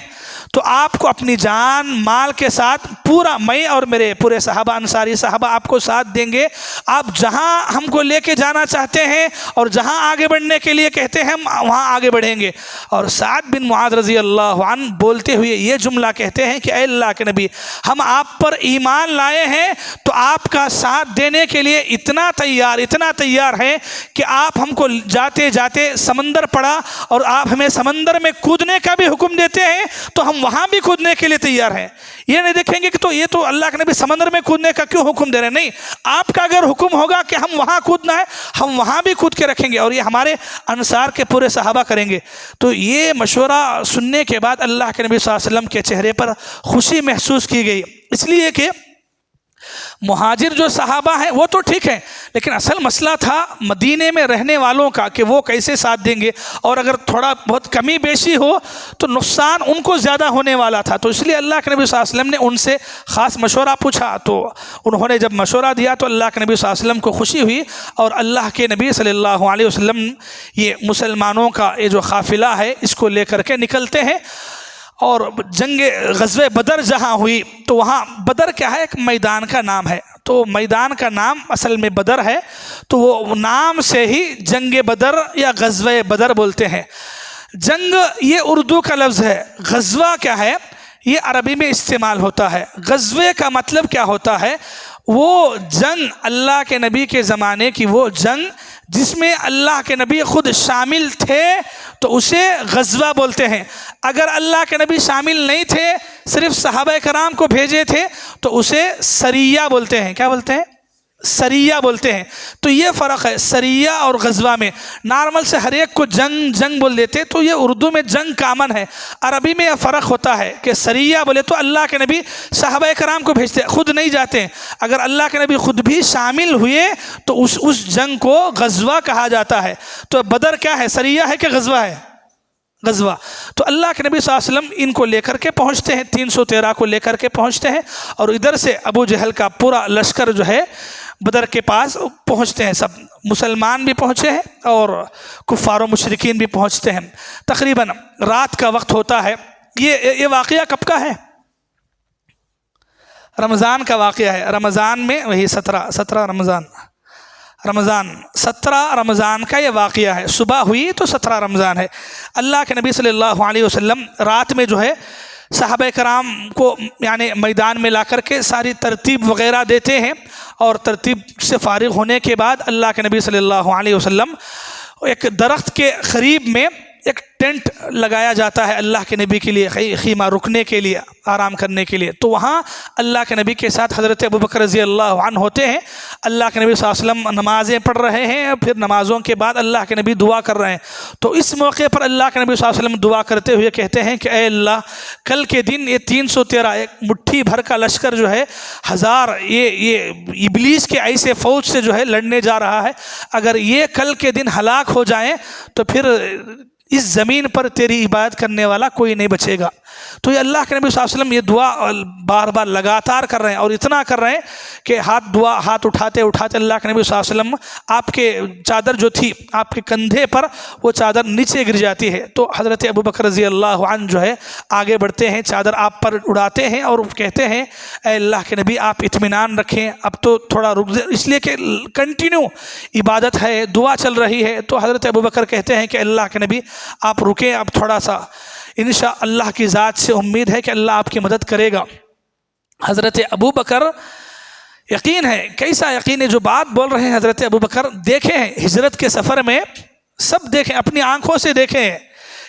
تو آپ کو اپنی جان مال کے ساتھ پورا، میں اور میرے پورے صحابہ، انصاری صحابہ آپ کو ساتھ دیں گے، آپ جہاں ہم کو لے کے جانا چاہتے ہیں اور جہاں آگے بڑھنے کے لیے کہتے ہیں ہم وہاں آگے بڑھیں گے۔ اور سعد بن معاذ رضی اللہ عنہ بولتے ہوئے یہ جملہ کہتے ہیں کہ اے اللہ کے نبی، ہم آپ پر ایمان لائے ہیں تو آپ کا ساتھ دینے کے لیے اتنا تیار ہیں کہ آپ ہم کو جاتے جاتے سمندر پڑا اور آپ ہمیں سمندر میں کودنے کا بھی حکم دیتے ہیں تو ہم وہاں بھی کودنے کے لیے تیار ہیں۔ یہ نہیں دیکھیں گے کہ یہ تو اللہ کے نبی سمندر میں کودنے کا کیوں حکم دے رہے ہیں، نہیں، آپ کا اگر حکم ہوگا کہ ہم وہاں کودنا ہے ہم وہاں بھی کود کے رکھیں گے، اور یہ ہمارے انصار کے پورے صحابہ کریں گے۔ تو یہ مشورہ سننے کے بعد اللہ کے نبی صلی اللہ علیہ وسلم کے چہرے پر خوشی محسوس کی گئی، اس لیے کہ مہاجر جو صحابہ ہیں وہ تو ٹھیک ہے، لیکن اصل مسئلہ تھا مدینے میں رہنے والوں کا کہ وہ کیسے ساتھ دیں گے، اور اگر تھوڑا بہت کمی بیشی ہو تو نقصان ان کو زیادہ ہونے والا تھا۔ تو اس لیے اللہ کے نبی صلی اللہ علیہ وسلم نے ان سے خاص مشورہ پوچھا، تو انہوں نے جب مشورہ دیا تو اللہ کے نبی صلی اللہ علیہ وسلم کو خوشی ہوئی، اور اللہ کے نبی صلی اللہ علیہ وسلم یہ مسلمانوں کا یہ جو قافلہ ہے اس کو لے کر کے نکلتے ہیں۔ اور غزوہ بدر جہاں ہوئی تو وہاں بدر کیا ہے، ایک میدان کا نام ہے، تو میدان کا نام اصل میں بدر ہے، تو وہ نام سے ہی جنگ بدر یا غزوہ بدر بولتے ہیں۔ جنگ یہ اردو کا لفظ ہے، غزوہ کیا ہے، یہ عربی میں استعمال ہوتا ہے۔ غزوے کا مطلب کیا ہوتا ہے؟ وہ جنگ، اللہ کے نبی کے زمانے کی وہ جنگ جس میں اللہ کے نبی خود شامل تھے تو اسے غزوہ بولتے ہیں۔ اگر اللہ کے نبی شامل نہیں تھے، صرف صحابہ کرام کو بھیجے تھے تو اسے سریہ بولتے ہیں۔ کیا بولتے ہیں؟ سریہ بولتے ہیں۔ تو یہ فرق ہے سریہ اور غزوہ میں۔ نارمل سے ہر ایک کو جنگ بول دیتے، تو یہ اردو میں جنگ کامن ہے، عربی میں یہ فرق ہوتا ہے کہ سریہ بولے تو اللہ کے نبی صحابہ کرام کو بھیجتے، خود نہیں جاتے۔ اگر اللہ کے نبی خود بھی شامل ہوئے تو اس جنگ کو غزوہ کہا جاتا ہے۔ تو بدر کیا ہے؟ سریہ ہے کہ غزوہ ہے؟ غزوہ۔ تو اللہ کے نبی صلی اللہ علیہ وسلم ان کو لے کر کے پہنچتے ہیں، 313 کو لے کر کے پہنچتے ہیں، اور ادھر سے ابو جہل کا پورا لشکر جو ہے بدر کے پاس پہنچتے ہیں۔ سب مسلمان بھی پہنچے ہیں اور کفار و مشرکین بھی پہنچتے ہیں۔ تقریباً رات کا وقت ہوتا ہے۔ یہ واقعہ کب کا ہے؟ رمضان کا واقعہ ہے۔ رمضان میں وہی 17 رمضان کا یہ واقعہ ہے۔ صبح ہوئی تو 17 رمضان ہے۔ اللہ کے نبی صلی اللہ علیہ وسلم رات میں جو ہے صحابہ کرام کو یعنی میدان میں لا کر کے ساری ترتیب وغیرہ دیتے ہیں، اور ترتیب سے فارغ ہونے کے بعد اللہ کے نبی صلی اللہ علیہ وسلم ایک درخت کے قریب میں ایک ٹینٹ لگایا جاتا ہے اللہ کے نبی کے لیے، خیمہ رکنے کے لیے، آرام کرنے کے لیے۔ تو وہاں اللہ کے نبی کے ساتھ حضرت ابوبکر رضی اللہ عنہ ہوتے ہیں۔ اللہ کے نبی صلی اللہ علیہ وسلم نمازیں پڑھ رہے ہیں، پھر نمازوں کے بعد اللہ کے نبی دعا کر رہے ہیں۔ تو اس موقع پر اللہ کے نبی صلی اللہ علیہ وسلم دعا کرتے ہوئے کہتے ہیں کہ اے اللہ، کل کے دن یہ 313 ایک مٹھی بھر کا لشکر جو ہے، 1000 یہ ابلیس کے ایسے فوج سے جو ہے لڑنے جا رہا ہے، اگر یہ کل کے دن ہلاک ہو جائیں تو پھر اس زمین پر تیری عبادت کرنے والا کوئی نہیں بچے گا۔ تو یہ اللہ کے نبی صلی اللہ علیہ وسلم یہ دعا بار بار لگاتار کر رہے ہیں، اور اتنا کر رہے ہیں کہ ہاتھ اٹھاتے اللہ کے نبی صلی اللہ علیہ وسلم آپ کے چادر جو تھی آپ کے کندھے پر، وہ چادر نیچے گر جاتی ہے۔ تو حضرت ابوبکر رضی اللہ عنہ جو ہے آگے بڑھتے ہیں، چادر آپ پر اڑاتے ہیں اور کہتے ہیں اے اللہ کے نبی آپ اطمینان رکھیں، اب تو تھوڑا رک دیں، اس لیے کہ کنٹینیو عبادت ہے، دعا چل رہی ہے۔ تو حضرت ابوبکر کہتے ہیں کہ اللہ کے نبی آپ رکیں اب تھوڑا سا، انشاء اللہ کی ذات سے امید ہے کہ اللہ آپ کی مدد کرے گا۔ حضرت ابوبکر، یقین ہے، کیسا یقین ہے جو بات بول رہے ہیں حضرت ابوبکر، دیکھیں ہجرت کے سفر میں سب دیکھیں، اپنی آنکھوں سے دیکھیں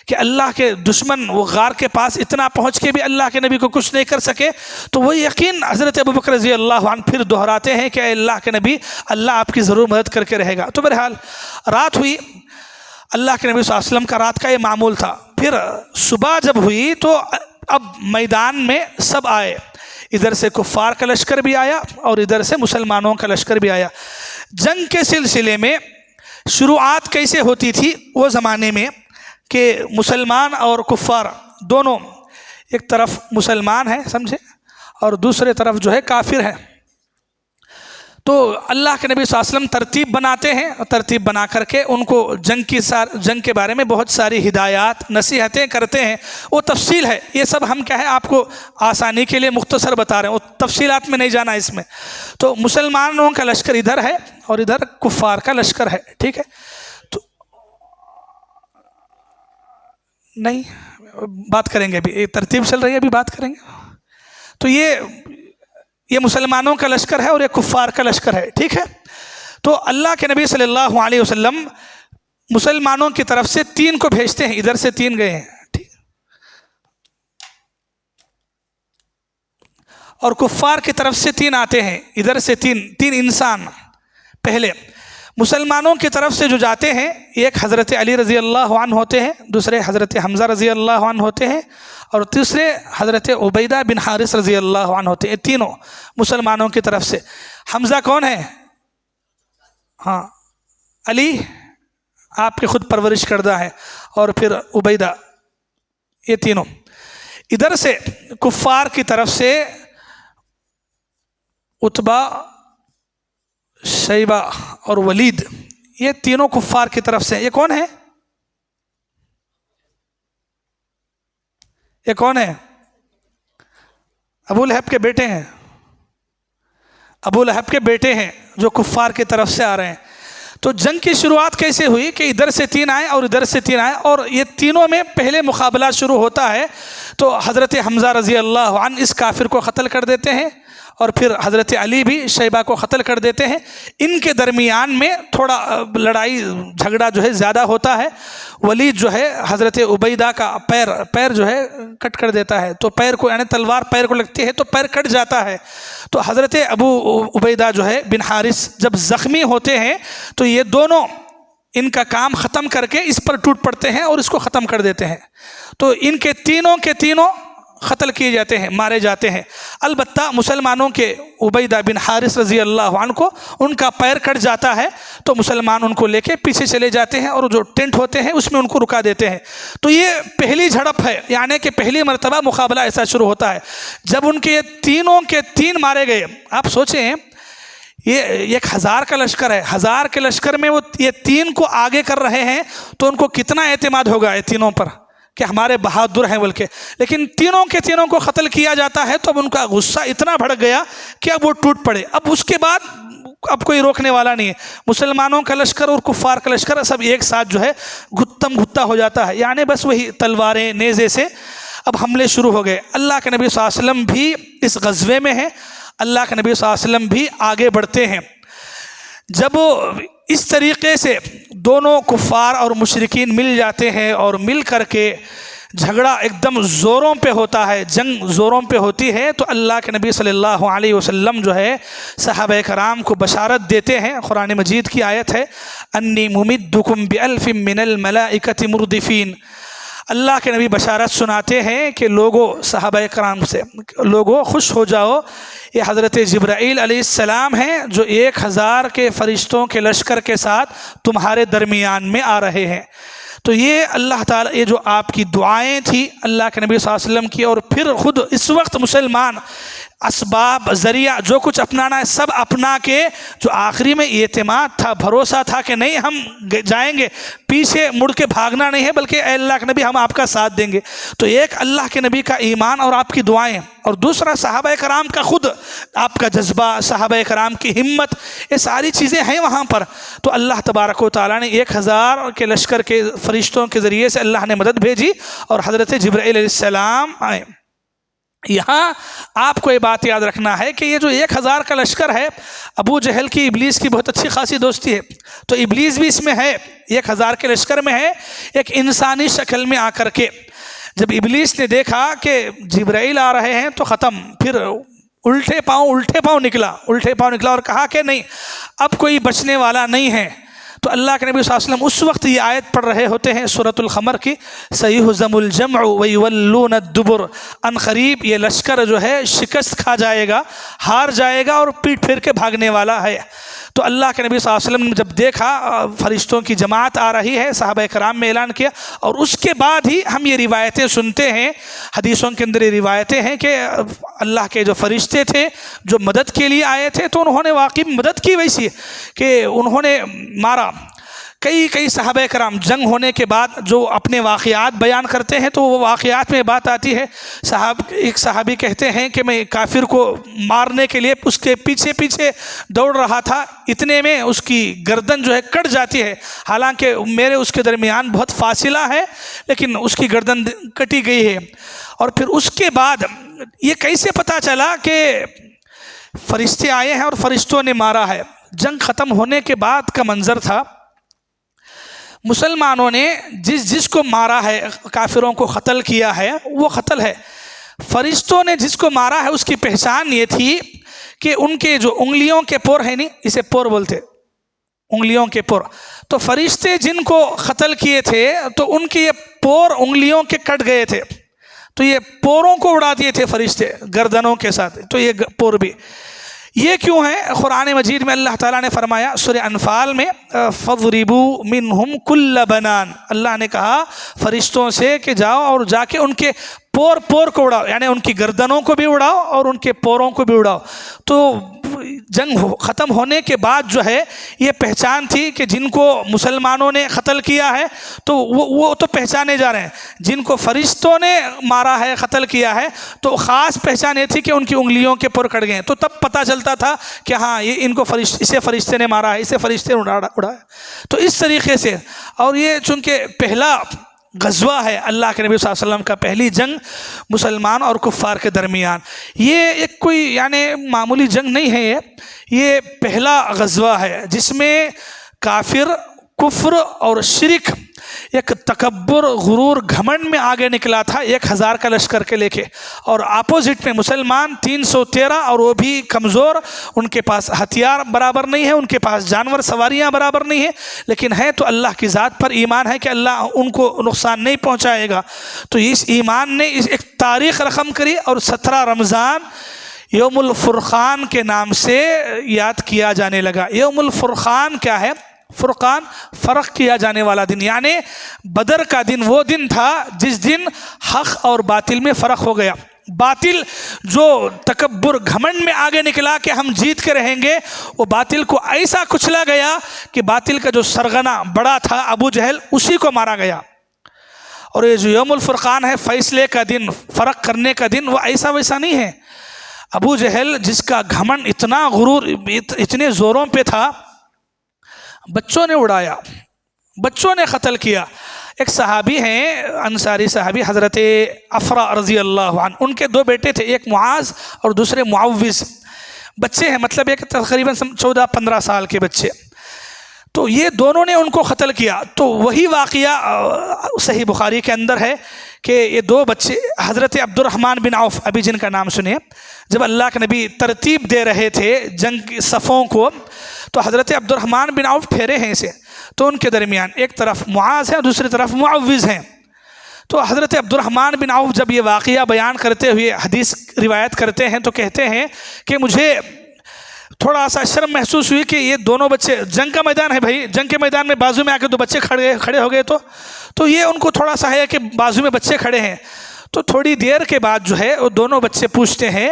کہ اللہ کے دشمن وہ غار کے پاس اتنا پہنچ کے بھی اللہ کے نبی کو کچھ نہیں کر سکے، تو وہ یقین حضرت ابوبکر رضی اللہ عنہ پھر دہراتے ہیں کہ اے اللہ کے نبی، اللہ آپ کی ضرور مدد کر کے رہے گا۔ تو بہرحال رات ہوئی، اللہ کے نبی صلی اللہ علیہ وسلم کا رات کا یہ معمول تھا۔ پھر صبح جب ہوئی تو اب میدان میں سب آئے، ادھر سے کفار کا لشکر بھی آیا اور ادھر سے مسلمانوں کا لشکر بھی آیا۔ جنگ کے سلسلے میں شروعات کیسے ہوتی تھی وہ زمانے میں کہ مسلمان اور کفار دونوں، ایک طرف مسلمان ہیں سمجھے اور دوسرے طرف جو ہے کافر ہیں، تو اللہ کے نبی صلی اللہ علیہ وسلم ترتیب بناتے ہیں، اور ترتیب بنا کر کے ان کو جنگ کے بارے میں بہت ساری ہدایات نصیحتیں کرتے ہیں۔ وہ تفصیل ہے، یہ سب ہم کیا ہے آپ کو آسانی کے لیے مختصر بتا رہے ہیں، وہ تفصیلات میں نہیں جانا اس میں۔ تو مسلمانوں کا لشکر ادھر ہے اور ادھر کفار کا لشکر ہے، ٹھیک ہے؟ تو نہیں بات کریں گے، ابھی ترتیب چل رہی ہے، ابھی بات کریں گے۔ تو یہ مسلمانوں کا لشکر ہے اور یہ کفار کا لشکر ہے، ٹھیک ہے؟ تو اللہ کے نبی صلی اللہ علیہ وسلم مسلمانوں کی طرف سے 3 کو بھیجتے ہیں، ادھر سے 3 گئے ہیں، ٹھیک؟ اور کفار کی طرف سے 3 آتے ہیں، ادھر سے 3 انسان۔ پہلے مسلمانوں کی طرف سے جو جاتے ہیں، ایک حضرت علی رضی اللہ عنہ ہوتے ہیں، دوسرے حضرت حمزہ رضی اللہ عنہ ہوتے ہیں، اور تیسرے حضرت عبیدہ بن حارث رضی اللہ عنہ ہوتے ہیں۔ تینوں مسلمانوں کی طرف سے۔ حمزہ کون ہے؟ ہاں علی آپ کے خود پرورش کردہ ہے، اور پھر عبیدہ، یہ تینوں۔ ادھر سے کفار کی طرف سے عتبہ، شیبہ اور ولید، یہ تینوں کفار کی طرف سے۔ یہ کون ہے؟ یہ کون ہے؟ ابو لہب کے بیٹے ہیں، ابو لہب کے بیٹے ہیں جو کفار کی طرف سے آ رہے ہیں۔ تو جنگ کی شروعات کیسے ہوئی کہ ادھر سے 3 آئے اور ادھر سے 3 آئے، اور یہ تینوں میں پہلے مقابلہ شروع ہوتا ہے تو حضرت حمزہ رضی اللہ عنہ اس کافر کو قتل کر دیتے ہیں، اور پھر حضرت علی بھی شیبہ کو قتل کر دیتے ہیں۔ ان کے درمیان میں تھوڑا لڑائی جھگڑا جو ہے زیادہ ہوتا ہے۔ ولید جو ہے حضرت عبیدہ کا پیر جو ہے کٹ کر دیتا ہے، تو پیر کو یعنی تلوار پیر کو لگتی ہے تو پیر کٹ جاتا ہے۔ تو حضرت ابو عبیدہ جو ہے بن حارث جب زخمی ہوتے ہیں تو یہ دونوں ان کا کام ختم کر کے اس پر ٹوٹ پڑتے ہیں اور اس کو ختم کر دیتے ہیں۔ تو ان کے تینوں قتل کیے جاتے ہیں، مارے جاتے ہیں۔ البتہ مسلمانوں کے عبیدہ بن حارث رضی اللہ عنہ کو ان کا پیر کٹ جاتا ہے تو مسلمان ان کو لے کے پیچھے چلے جاتے ہیں اور جو ٹینٹ ہوتے ہیں اس میں ان کو رکا دیتے ہیں۔ تو یہ پہلی جھڑپ ہے، یعنی کہ پہلی مرتبہ مقابلہ ایسا شروع ہوتا ہے جب ان کے تینوں کے 3 مارے گئے۔ آپ سوچیں یہ 1000 کا لشکر ہے، 1000 کے لشکر میں وہ یہ 3 کو آگے کر رہے ہیں تو ان کو کتنا اعتماد ہوگا یہ تینوں پر کہ ہمارے بہادر ہیں بلکہ، لیکن تینوں کے تینوں کو قتل کیا جاتا ہے تو اب ان کا غصہ اتنا بڑھ گیا کہ اب وہ ٹوٹ پڑے۔ اب اس کے بعد اب کوئی روکنے والا نہیں ہے، مسلمانوں کا لشکر اور کفار کا لشکر سب ایک ساتھ جو ہے گھتم گھتا ہو جاتا ہے، یعنی بس وہی تلواریں نیزے سے اب حملے شروع ہو گئے۔ اللہ کے نبی صلی اللہ علیہ وسلم بھی اس غزوے میں ہیں، اللہ کے نبی صلی اللہ علیہ وسلم بھی آگے بڑھتے ہیں۔ جب اس طریقے سے دونوں کفار اور مشرکین مل جاتے ہیں اور مل کر کے جھگڑا ایک دم زوروں پہ ہوتا ہے، جنگ زوروں پہ ہوتی ہے، تو اللہ کے نبی صلی اللہ علیہ وسلم جو ہے صحابہ کرام کو بشارت دیتے ہیں۔ قرآن مجید کی آیت ہے انی ممدکم بألف من الملائکۃ مردفین۔ اللہ کے نبی بشارت سناتے ہیں کہ لوگوں، صحابہ کرام سے لوگوں خوش ہو جاؤ، یہ حضرت جبرائیل علیہ السلام ہیں جو 1000 کے فرشتوں کے لشکر کے ساتھ تمہارے درمیان میں آ رہے ہیں۔ تو یہ اللہ تعالیٰ، یہ جو آپ کی دعائیں تھی اللہ کے نبی صلی اللہ علیہ وسلم کی، اور پھر خود اس وقت مسلمان اسباب ذریعہ جو کچھ اپنانا ہے سب اپنا کے، جو آخری میں اعتماد تھا، بھروسہ تھا کہ نہیں ہم جائیں گے، پیچھے مڑ کے بھاگنا نہیں ہے، بلکہ اے اللہ کے نبی ہم آپ کا ساتھ دیں گے۔ تو ایک اللہ کے نبی کا ایمان اور آپ کی دعائیں، اور دوسرا صحابہ کرام کا خود آپ کا جذبہ، صحابہ کرام کی ہمت، یہ ساری چیزیں ہیں وہاں پر۔ تو اللہ تبارک و تعالیٰ نے 1000 کے لشکر کے فرشتوں کے ذریعے سے اللہ نے مدد بھیجی اور حضرت جبرائیل علیہ السلام آئے۔ یہاں آپ کو یہ بات یاد رکھنا ہے کہ یہ جو 1000 کا لشکر ہے، ابو جہل کی ابلیس کی بہت اچھی خاصی دوستی ہے، تو ابلیس بھی اس میں ہے، 1000 کے لشکر میں ہے، ایک انسانی شکل میں آ کر کے۔ جب ابلیس نے دیکھا کہ جبرائیل آ رہے ہیں تو ختم، پھر الٹے پاؤں نکلا اور کہا کہ نہیں، اب کوئی بچنے والا نہیں ہے۔ تو اللہ کے نبی صلی اللہ علیہ وسلم اس وقت یہ آیت پڑھ رہے ہوتے ہیں سورۃ القمر کی، سَيُهْزَمُ الْجَمْعُ وَيُوَلُّونَ الدُّبُرَ، ان قریب یہ لشکر جو ہے شکست کھا جائے گا، ہار جائے گا اور پیٹ پھیر کے بھاگنے والا ہے۔ تو اللہ کے نبی صلی اللہ علیہ وسلم نے جب دیکھا فرشتوں کی جماعت آ رہی ہے، صحابہ کرام میں اعلان کیا، اور اس کے بعد ہی ہم یہ روایتیں سنتے ہیں، حدیثوں کے اندر یہ روایتیں ہیں کہ اللہ کے جو فرشتے تھے جو مدد کے لیے آئے تھے تو انہوں نے واقعی مدد کی، ویسی کہ انہوں نے مارا۔ کئی صحابہ کرام جنگ ہونے کے بعد جو اپنے واقعات بیان کرتے ہیں تو وہ واقعات میں بات آتی ہے، ایک صحابی کہتے ہیں کہ میں کافر کو مارنے کے لیے اس کے پیچھے دوڑ رہا تھا، اتنے میں اس کی گردن جو ہے کٹ جاتی ہے، حالانکہ میرے اس کے درمیان بہت فاصلہ ہے لیکن اس کی گردن کٹی گئی ہے۔ اور پھر اس کے بعد یہ کیسے پتہ چلا کہ فرشتے آئے ہیں اور فرشتوں نے مارا ہے؟ جنگ ختم ہونے کے بعد کا منظر تھا، مسلمانوں نے جس کو مارا ہے، کافروں کو قتل کیا ہے، وہ قتل ہے۔ فرشتوں نے جس کو مارا ہے اس کی پہچان یہ تھی کہ ان کے جو انگلیوں کے پور ہیں، نہیں اسے پور بولتے، انگلیوں کے پور، تو فرشتے جن کو قتل کیے تھے تو ان کے یہ پور انگلیوں کے کٹ گئے تھے، تو یہ پوروں کو اڑا دیے تھے فرشتے گردنوں کے ساتھ، تو یہ پور بھی یہ کیوں ہے؟ قرآن مجید میں اللہ تعالیٰ نے فرمایا سورہ انفال میں فَضْرِبُوا مِنْهُمْ كُلَّ بَنَانٍ، اللہ نے کہا فرشتوں سے کہ جاؤ اور جا کے ان کے پور پور کو اڑاؤ، یعنی ان کی گردنوں کو بھی اڑاؤ اور ان کے پوروں کو بھی اڑاؤ۔ تو جنگ ختم ہونے کے بعد جو ہے یہ پہچان تھی کہ جن کو مسلمانوں نے قتل کیا ہے تو وہ تو پہچانے جا رہے ہیں، جن کو فرشتوں نے مارا ہے، قتل کیا ہے، تو خاص پہچان یہ تھی کہ ان کی انگلیوں کے پر کٹ گئے، تو تب پتہ چلتا تھا کہ ہاں یہ ان کو اسے فرشتے نے مارا ہے، اسے فرشتے نے اڑایا۔ تو اس طریقے سے، اور یہ چونکہ پہلا غزوہ ہے اللہ کے نبی صلی اللہ علیہ وسلم کا، پہلی جنگ مسلمان اور کفار کے درمیان، یہ ایک کوئی یعنی معمولی جنگ نہیں ہے، یہ پہلا غزوہ ہے جس میں کافر، کفر اور شرک ایک تکبر، غرور، گھمنڈ میں آگے نکلا تھا 1000 کا لشکر کے لے کے، اور اپوزٹ میں مسلمان 313 اور وہ بھی کمزور، ان کے پاس ہتھیار برابر نہیں ہے، ان کے پاس جانور سواریاں برابر نہیں ہیں، لیکن ہے تو اللہ کی ذات پر ایمان ہے کہ اللہ ان کو نقصان نہیں پہنچائے گا۔ تو اس ایمان نے ایک تاریخ رقم کری، اور 17 رمضان یوم الفرقان کے نام سے یاد کیا جانے لگا۔ یوم الفرقان کیا ہے؟ فرقان، فرق کیا جانے والا دن، یعنی بدر کا دن وہ دن تھا جس دن حق اور باطل میں فرق ہو گیا۔ باطل جو تکبر، گھمنڈ میں آگے نکلا کہ ہم جیت کے رہیں گے، وہ باطل کو ایسا کچلا گیا کہ باطل کا جو سرغنہ بڑا تھا ابو جہل، اسی کو مارا گیا۔ اور یہ جو یوم الفرقان ہے، فیصلے کا دن، فرق کرنے کا دن، وہ ایسا ویسا نہیں ہے۔ ابو جہل جس کا گھمنڈ، اتنا غرور، اتنے زوروں پہ تھا، بچوں نے اڑایا، بچوں نے قتل کیا۔ ایک صحابی ہیں، انصاری صحابی، حضرت افرا رضی اللہ عنہ، ان کے 2 بیٹے تھے، ایک معاذ اور دوسرے معوذ، بچے ہیں، مطلب ایک تقریباً 14-15 سال کے بچے، تو یہ دونوں نے ان کو قتل کیا۔ تو وہی واقعہ صحیح بخاری کے اندر ہے کہ یہ 2 بچے، حضرت عبد الرحمن بن عوف، ابھی جن کا نام سنیں، جب اللہ کے نبی ترتیب دے رہے تھے جنگ کی صفوں کو، تو حضرت عبد الرحمن بن عوف ٹھہرے ہیں اسے، تو ان کے درمیان ایک طرف معاذ ہے اور دوسری طرف معوذ ہیں۔ تو حضرت عبد الرحمن بن عوف جب یہ واقعہ بیان کرتے ہوئے حدیث روایت کرتے ہیں تو کہتے ہیں کہ مجھے تھوڑا سا شرم محسوس ہوئی کہ یہ دونوں بچے، جنگ کا میدان ہے بھائی، جنگ کے میدان میں بازو میں آ کے 2 بچے کھڑے ہو گئے، تو یہ ان کو تھوڑا سا ہے کہ بازو میں بچے کھڑے ہیں۔ تو تھوڑی دیر کے بعد جو ہے وہ دونوں بچے پوچھتے ہیں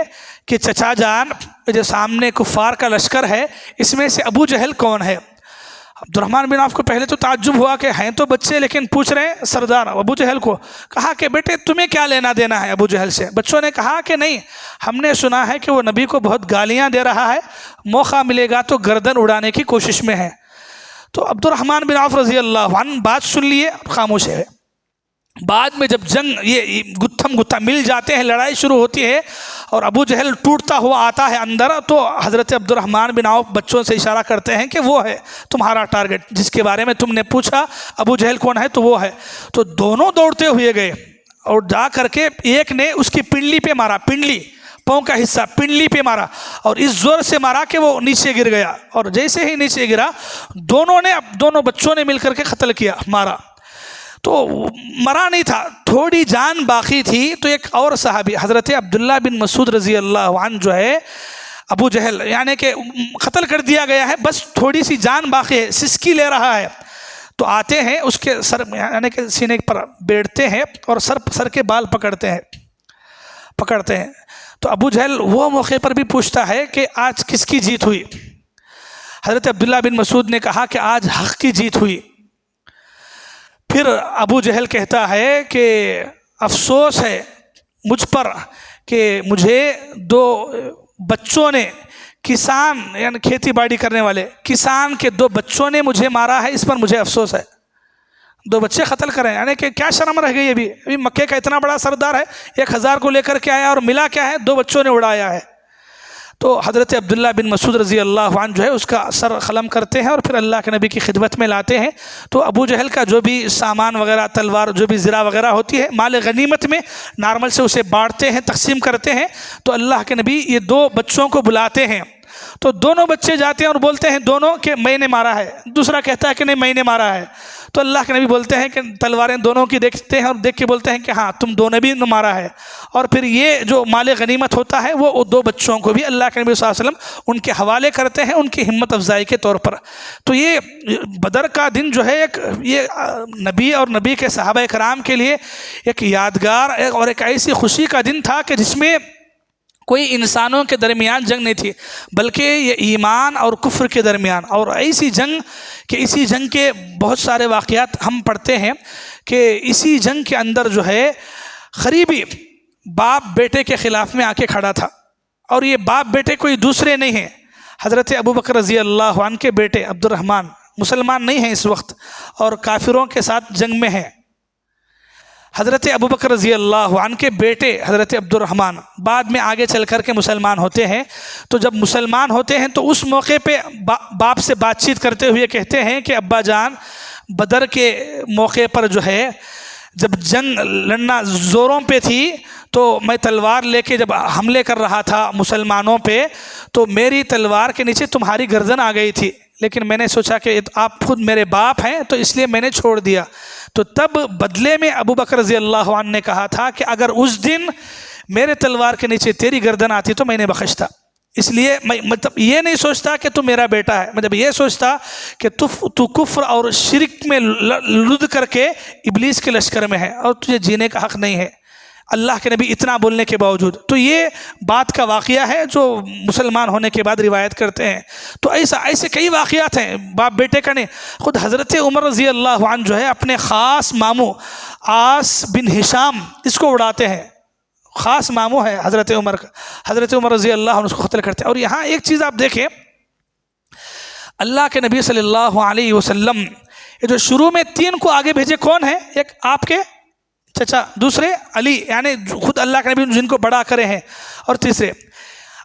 کہ چچا جان، جو سامنے کفار کا لشکر ہے، اس میں سے ابو جہل کون ہے؟ عبد الرحمن بن عوف کو پہلے تو تعجب ہوا کہ ہیں تو بچے لیکن پوچھ رہے ہیں سردار ابو جہل کو۔ کہا کہ بیٹے تمہیں کیا لینا دینا ہے ابو جہل سے؟ بچوں نے کہا کہ نہیں، ہم نے سنا ہے کہ وہ نبی کو بہت گالیاں دے رہا ہے، موقع ملے گا تو گردن اڑانے کی کوشش میں ہے۔ تو عبد الرحمن بن عوف رضی اللہ عنہ بات سن لیے، خاموش ہے۔ بعد میں جب جنگ یہ گتھم مل جاتے ہیں، لڑائی شروع ہوتی ہے اور ابو جہل ٹوٹتا ہوا آتا ہے اندر، تو حضرت عبد الرحمن بن عوف بچوں سے اشارہ کرتے ہیں کہ وہ ہے تمہارا ٹارگٹ، جس کے بارے میں تم نے پوچھا ابو جہل کون ہے، تو وہ ہے۔ تو دونوں دوڑتے ہوئے گئے اور جا کر کے ایک نے اس کی پنڈلی پہ مارا، پنڈلی پاؤں کا حصہ پنڈلی پہ مارا، اور اس زور سے مارا کہ وہ نیچے گر گیا، اور جیسے ہی نیچے گرا دونوں بچوں نے مل کر کے قتل کیا، مارا۔ تو مرا نہیں تھا، تھوڑی جان باقی تھی، تو ایک اور صحابی حضرت عبداللہ بن مسعود رضی اللہ عنہ جو ہے، ابو جہل یعنی کہ قتل کر دیا گیا ہے، بس تھوڑی سی جان باقی ہے، سسکی لے رہا ہے، تو آتے ہیں اس کے سر یعنی کہ سینے پر بیٹھتے ہیں اور سر کے بال پکڑتے ہیں۔ تو ابو جہل وہ موقع پر بھی پوچھتا ہے کہ آج کس کی جیت ہوئی؟ حضرت عبداللہ بن مسعود نے کہا کہ آج حق کی جیت ہوئی۔ پھر ابو جہل کہتا ہے کہ افسوس ہے مجھ پر کہ مجھے 2 بچوں نے، کسان یعنی کھیتی باڑی کرنے والے کسان کے 2 بچوں نے مجھے مارا ہے، اس پر مجھے افسوس ہے۔ 2 بچے قتل کریں، یعنی کہ کیا شرم رہ گئی؟ ابھی مکے کا اتنا بڑا سردار ہے، 1000 کو لے کر کے آیا اور ملا کیا ہے؟ 2 بچوں نے اڑایا ہے۔ تو حضرت عبداللہ بن مسعود رضی اللہ عنہ جو ہے اس کا سر قلم کرتے ہیں اور پھر اللہ کے نبی کی خدمت میں لاتے ہیں۔ تو ابو جہل کا جو بھی سامان وغیرہ، تلوار، جو بھی زرہ وغیرہ ہوتی ہے، مال غنیمت میں نارمل سے اسے بانٹتے ہیں، تقسیم کرتے ہیں۔ تو اللہ کے نبی یہ 2 بچوں کو بلاتے ہیں، تو دونوں بچے جاتے ہیں اور بولتے ہیں دونوں کہ میں نے مارا ہے، دوسرا کہتا ہے کہ نہیں میں نے مارا ہے۔ تو اللہ کے نبی بولتے ہیں کہ تلواریں دونوں کی دیکھتے ہیں اور دیکھ کے بولتے ہیں کہ ہاں تم دونوں بھی مارا ہے. اور پھر یہ جو مال غنیمت ہوتا ہے وہ 2 بچوں کو بھی اللہ کے نبی صلی اللہ علیہ وسلم ان کے حوالے کرتے ہیں ان کی ہمت افزائی کے طور پر. تو یہ بدر کا دن جو ہے یہ نبی اور نبی کے صحابہ کرام کے لیے ایک یادگار اور ایک ایسی خوشی کا دن تھا کہ جس میں کوئی انسانوں کے درمیان جنگ نہیں تھی، بلکہ یہ ایمان اور کفر کے درمیان. اور ایسی جنگ کہ اسی جنگ کے بہت سارے واقعات ہم پڑھتے ہیں کہ اسی جنگ کے اندر جو ہے قریبی باپ بیٹے کے خلاف میں آ کے کھڑا تھا. اور یہ باپ بیٹے کوئی دوسرے نہیں ہیں، حضرت ابوبکر رضی اللہ عنہ کے بیٹے عبد الرحمن مسلمان نہیں ہیں اس وقت اور کافروں کے ساتھ جنگ میں ہیں. حضرت ابوبکر رضی اللہ عنہ کے بیٹے حضرت عبد الرحمن بعد میں آگے چل کر کے مسلمان ہوتے ہیں. تو جب مسلمان ہوتے ہیں تو اس موقع پہ باپ سے بات چیت کرتے ہوئے کہتے ہیں کہ ابا جان، بدر کے موقع پر جو ہے جب جنگ لڑنا زوروں پہ تھی تو میں تلوار لے کے جب حملے کر رہا تھا مسلمانوں پہ تو میری تلوار کے نیچے تمہاری گردن آ گئی تھی، لیکن میں نے سوچا کہ آپ خود میرے باپ ہیں تو اس لیے میں نے چھوڑ دیا. تو تب بدلے میں ابوبکر رضی اللہ عنہ نے کہا تھا کہ اگر اس دن میرے تلوار کے نیچے تیری گردن آتی تو میں نے بخشتا. اس لیے میں مطلب یہ نہیں سوچتا کہ تو میرا بیٹا ہے، مطلب یہ سوچتا کہ تو کفر اور شرک میں لد کر کے ابلیس کے لشکر میں ہے اور تجھے جینے کا حق نہیں ہے، اللہ کے نبی اتنا بولنے کے باوجود. تو یہ بات کا واقعہ ہے جو مسلمان ہونے کے بعد روایت کرتے ہیں. تو ایسے کئی واقعات ہیں باپ بیٹے کا نہیں. خود حضرت عمر رضی اللہ عنہ جو ہے اپنے خاص ماموں عاص بن ہشام اس کو اڑاتے ہیں، خاص ماموں ہے حضرت عمر کا. حضرت عمر رضی اللہ عنہ اس کو قتل کرتے ہیں. اور یہاں ایک چیز آپ دیکھیں، اللہ کے نبی صلی اللہ علیہ وسلم یہ جو شروع میں 3 کو آگے بھیجے کون ہیں؟ ایک آپ کے چچا، دوسرے علی یعنی خود اللہ کے نبی جن کو بڑا کرے ہیں، اور تیسرے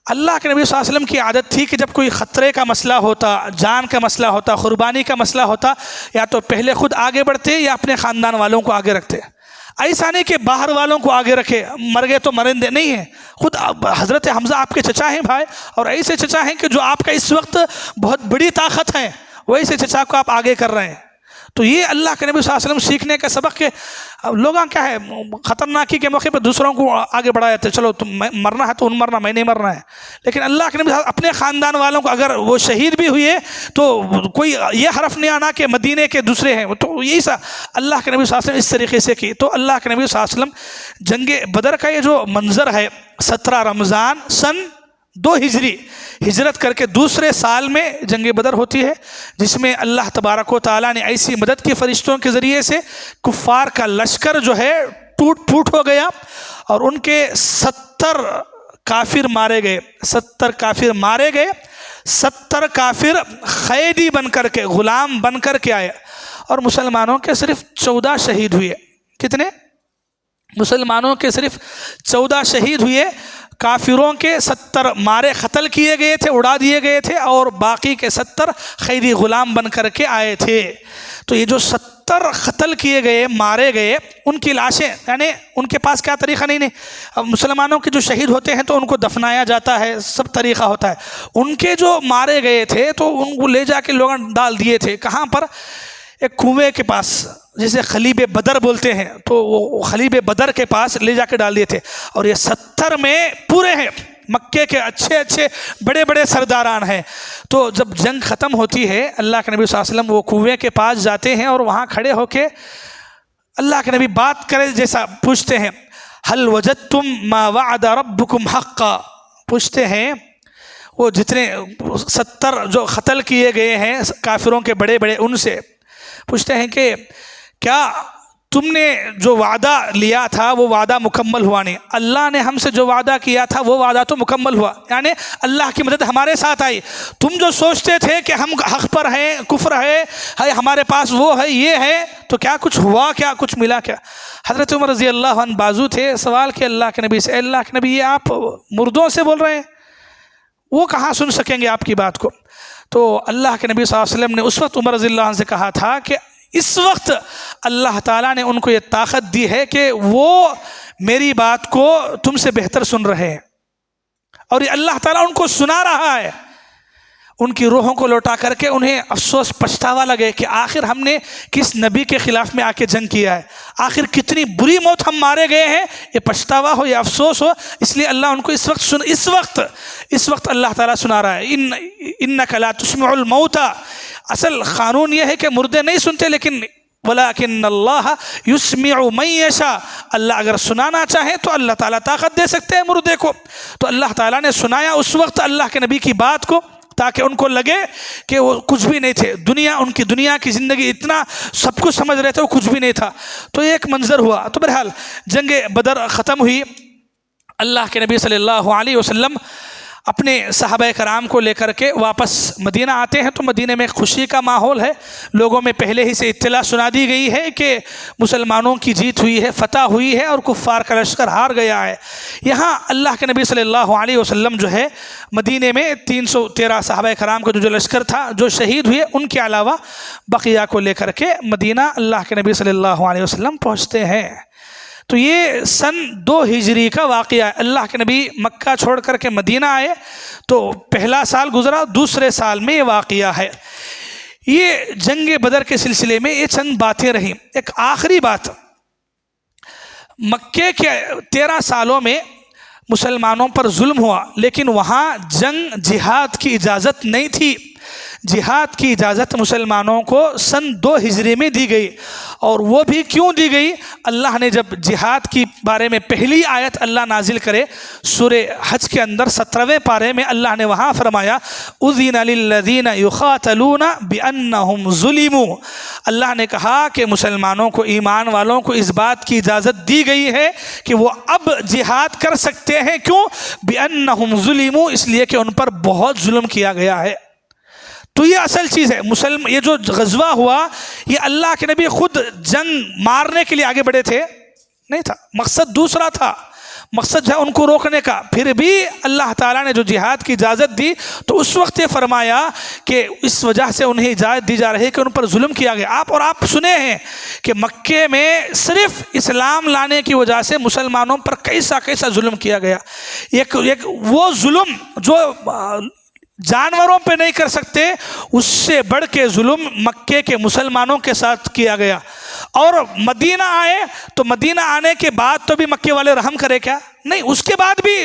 اللہ کے نبی صلی اللہ علیہ وسلم کی عادت تھی کہ جب کوئی خطرے کا مسئلہ ہوتا، جان کا مسئلہ ہوتا، قربانی کا مسئلہ ہوتا، یا تو پہلے خود آگے بڑھتے یا اپنے خاندان والوں کو آگے رکھتے. ایسا نہیں کہ باہر والوں کو آگے رکھے، مر گئے تو مرندے نہیں ہیں. خود حضرت حمزہ آپ کے چچا ہیں بھائی، اور ایسے چچا ہیں کہ جو آپ کا اس وقت بہت بڑی طاقت ہے، ویسے چچا کو آپ آگے کر رہے ہیں. تو یہ اللہ کے نبی صلی اللہ علیہ وسلم سیکھنے کا سبق کہ لوگاں کیا ہے خطرناکی کے موقع پہ دوسروں کو آگے بڑھایا تھے، چلو تم مرنا ہے تو ان مرنا، میں نہیں مرنا ہے. لیکن اللہ کے نبی اپنے خاندان والوں کو اگر وہ شہید بھی ہوئے تو کوئی یہ حرف نہیں آنا کہ مدینے کے دوسرے ہیں. تو یہی سا اللہ کے نبی صلی اللہ علیہ وسلم اس طریقے سے کی. تو اللہ کے نبی صلی اللہ علیہ وسلم جنگ بدر کا یہ جو منظر ہے 17 رمضان سن 2 ہجری ہجرت کر کے دوسرے سال میں جنگ بدر ہوتی ہے، جس میں اللہ تبارک و تعالیٰ نے ایسی مدد کی فرشتوں کے ذریعے سے کفار کا لشکر جو ہے ٹوٹ پھوٹ ہو گیا اور ان کے 70 کافر مارے گئے. 70 کافر مارے گئے، 70 کافر قیدی بن کر کے، غلام بن کر کے آئے، اور مسلمانوں کے صرف 14 شہید ہوئے. کتنے؟ مسلمانوں کے صرف 14 شہید ہوئے، کافروں کے 70 مارے قتل کیے گئے تھے، اڑا دیے گئے تھے، اور باقی کے 70 قیدی غلام بن کر کے آئے تھے. تو یہ جو 70 قتل کیے گئے، مارے گئے، ان کی لاشیں یعنی ان کے پاس کیا طریقہ نہیں. مسلمانوں کے جو شہید ہوتے ہیں تو ان کو دفنایا جاتا ہے، سب طریقہ ہوتا ہے. ان کے جو مارے گئے تھے تو ان کو لے جا کے لوگوں ڈال دیے تھے. کہاں پر؟ ایک کنویں کے پاس، جسے خلیب بدر بولتے ہیں، تو وہ خلیب بدر کے پاس لے جا کے ڈال دیے تھے. اور یہ 70 میں پورے ہیں، مکے کے اچھے بڑے بڑے سرداران ہیں. تو جب جنگ ختم ہوتی ہے اللہ کے نبی صلی اللہ علیہ وسلم وہ کنویں کے پاس جاتے ہیں اور وہاں کھڑے ہو کے اللہ کے نبی بات کرے جیسا پوچھتے ہیں، هل وجدتم ما وعد ربكم حقا. پوچھتے ہیں وہ جتنے 70 جو قتل کیے گئے ہیں کافروں کے بڑے بڑے، ان سے پوچھتے ہیں کہ کیا تم نے جو وعدہ لیا تھا وہ وعدہ مکمل ہوا نہیں؟ اللہ نے ہم سے جو وعدہ کیا تھا وہ وعدہ تو مکمل ہوا، یعنی اللہ کی مدد ہمارے ساتھ آئی. تم جو سوچتے تھے کہ ہم حق پر ہیں، کفر ہے ہمارے پاس، وہ ہے یہ ہے، تو کیا کچھ ہوا؟ کیا کچھ ملا؟ کیا؟ حضرت عمر رضی اللہ عنہ بازو تھے، سوال کیا اللہ کے نبی سے، اللہ کے نبی یہ آپ مردوں سے بول رہے ہیں، وہ کہاں سن سکیں گے آپ کی بات کو؟ تو اللہ کے نبی صلی اللہ علیہ وسلم نے اس وقت عمر رضی اللہ عنہ سے کہا تھا کہ اس وقت اللہ تعالیٰ نے ان کو یہ طاقت دی ہے کہ وہ میری بات کو تم سے بہتر سن رہے ہیں، اور یہ اللہ تعالیٰ ان کو سنا رہا ہے. ان کی روحوں کو لوٹا کر کے انہیں افسوس پچھتاوا لگے کہ آخر ہم نے کس نبی کے خلاف میں آ کے جنگ کیا ہے، آخر کتنی بری موت ہم مارے گئے ہیں، یہ پچھتاوا ہو، یہ افسوس ہو. اس لیے اللہ ان کو اس وقت اللہ تعالیٰ سنا رہا ہے انک لا تسمع الموتى. اصل قانون یہ ہے کہ مردے نہیں سنتے، لیکن ولیکن اللہ یسمع من یشاء، اللہ اگر سنانا چاہے تو اللہ تعالیٰ طاقت دے سکتے ہیں مردے کو. تو اللہ تعالیٰ نے سنایا اس وقت اللہ کے نبی کی بات کو، تاکہ ان کو لگے کہ وہ کچھ بھی نہیں تھے، ان کی دنیا کی زندگی اتنا سب کچھ سمجھ رہے تھے، وہ کچھ بھی نہیں تھا. تو یہ ایک منظر ہوا. تو بہرحال جنگ بدر ختم ہوئی. اللہ کے نبی صلی اللہ علیہ وسلم اپنے صحابہ کرام کو لے کر کے واپس مدینہ آتے ہیں. تو مدینہ میں خوشی کا ماحول ہے، لوگوں میں پہلے ہی سے اطلاع سنا دی گئی ہے کہ مسلمانوں کی جیت ہوئی ہے، فتح ہوئی ہے اور کفار کا لشکر ہار گیا ہے. یہاں اللہ کے نبی صلی اللہ علیہ وسلم جو ہے مدینہ میں 313 صحابہ کرام کا جو لشکر تھا جو شہید ہوئے، ان کے علاوہ بقیہ کو لے کر کے مدینہ اللہ کے نبی صلی اللہ علیہ وسلم پہنچتے ہیں. تو یہ سن 2 ہجری کا واقعہ ہے. اللہ کے نبی مکہ چھوڑ کر کے مدینہ آئے تو پہلا سال گزرا، دوسرے سال میں یہ واقعہ ہے. یہ جنگ بدر کے سلسلے میں یہ چند باتیں رہیں. ایک آخری بات، مکے کے 13 سالوں میں مسلمانوں پر ظلم ہوا، لیکن وہاں جنگ جہاد کی اجازت نہیں تھی. جہاد کی اجازت مسلمانوں کو سن 2 ہجری میں دی گئی. اور وہ بھی کیوں دی گئی؟ اللہ نے جب جہاد کی بارے میں پہلی آیت اللہ نازل کرے سورہ حج کے اندر 17ویں پارے میں اللہ نے وہاں فرمایا اذن للذین یقاتلون بانہم ظلموا. اللہ نے کہا کہ مسلمانوں کو، ایمان والوں کو اس بات کی اجازت دی گئی ہے کہ وہ اب جہاد کر سکتے ہیں. کیوں؟ بانہم ظلموا، اس لیے کہ ان پر بہت ظلم کیا گیا ہے. تو یہ اصل چیز ہے. یہ جو غزوہ ہوا، یہ اللہ کے نبی خود جنگ مارنے کے لیے آگے بڑھے تھے نہیں تھا، مقصد دوسرا تھا، مقصد جو ہے ان کو روکنے کا. پھر بھی اللہ تعالیٰ نے جو جہاد کی اجازت دی تو اس وقت یہ فرمایا کہ اس وجہ سے انہیں اجازت دی جا رہی ہے کہ ان پر ظلم کیا گیا. آپ سنے ہیں کہ مکے میں صرف اسلام لانے کی وجہ سے مسلمانوں پر کیسا ظلم کیا گیا. ایک وہ ظلم جو جانوروں پہ نہیں کر سکتے، اس سے بڑھ کے ظلم مکے کے مسلمانوں کے ساتھ کیا گیا. اور مدینہ آئے تو مدینہ آنے کے بعد تو بھی مکے والے رحم کرے کیا؟ نہیں، اس کے بعد بھی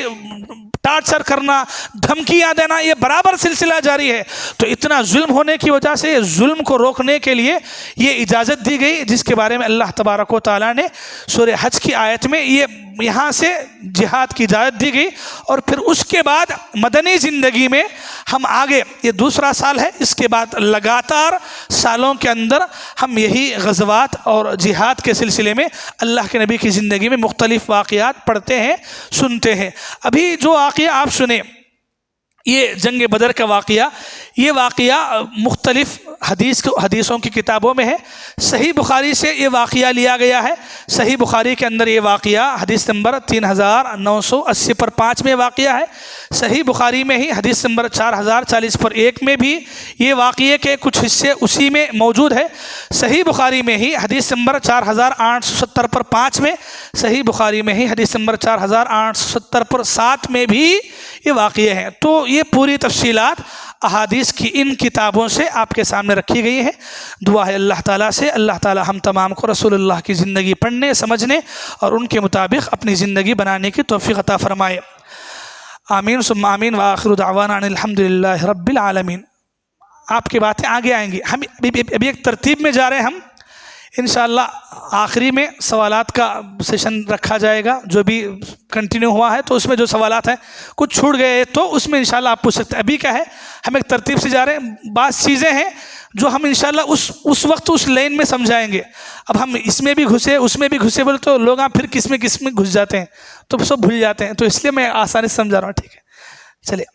ٹارچر کرنا، دھمکیاں دینا، یہ برابر سلسلہ جاری ہے. تو اتنا ظلم ہونے کی وجہ سے ظلم کو روکنے کے لیے یہ اجازت دی گئی، جس کے بارے میں اللہ تبارک و تعالیٰ نے سورہ حج کی آیت میں یہاں سے جہاد کی اجازت دی گئی. اور پھر اس کے بعد مدنی زندگی میں ہم آگے، یہ دوسرا سال ہے، اس کے بعد لگاتار سالوں کے اندر ہم یہی غزوات اور جہاد کے سلسلے میں اللہ کے نبی کی زندگی میں مختلف واقعات پڑھتے ہیں، سنتے ہیں. ابھی جو واقعہ آپ سنیں، یہ جنگ بدر کا واقعہ، یہ واقعہ مختلف حدیثوں کی کتابوں میں ہے. صحیح بخاری سے یہ واقعہ لیا گیا ہے. صحیح بخاری کے اندر یہ واقعہ حدیث نمبر 3980 پر 5 میں واقعہ ہے. صحیح بخاری میں ہی حدیث نمبر 4040 پر 1 میں بھی یہ واقعے کے کچھ حصے اسی میں موجود ہے. صحیح بخاری میں ہی حدیث نمبر 4870 پر 5 میں، صحیح بخاری میں ہی حدیث نمبر 4870 پر 7 میں بھی یہ واقعے ہیں. تو یہ پوری تفصیلات احادیث کی ان کتابوں سے آپ کے سامنے رکھی گئی ہیں. دعا ہے اللہ تعالیٰ سے، اللہ تعالیٰ ہم تمام کو رسول اللہ کی زندگی پڑھنے، سمجھنے اور ان کے مطابق اپنی زندگی بنانے کی توفیق عطا فرمائے. آمین ثم آمین. وآخر دعوانا الحمد للہ رب العالمین. آپ کی باتیں آگے آئیں گی. ہم ابھی ایک ترتیب میں جا رہے ہیں. ہم انشاءاللہ آخری میں سوالات کا سیشن رکھا جائے گا. جو بھی کنٹینیو ہوا ہے تو اس میں جو سوالات ہیں کچھ چھوٹ گئے تو اس میں انشاءاللہ آپ پوچھ سکتے ہیں. ابھی کیا ہے، ہم ایک ترتیب سے جا رہے ہیں. بعض چیزیں ہیں جو ہم انشاءاللہ اس وقت اس لائن میں سمجھائیں گے. اب ہم اس میں بھی گھسے اس میں بھی گھسے بولے تو لوگ پھر کس میں گھس جاتے ہیں تو سب بھول جاتے ہیں. تو اس لیے میں آسانی سے سمجھا رہا ہوں. ٹھیک ہے، چلیے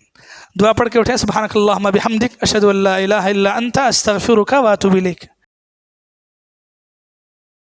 دعا پڑھ کے اٹھیں. سبحانک اللہم بحمدک، اشہد ان لا الہ الا انت، استغفرک واتوب الیک.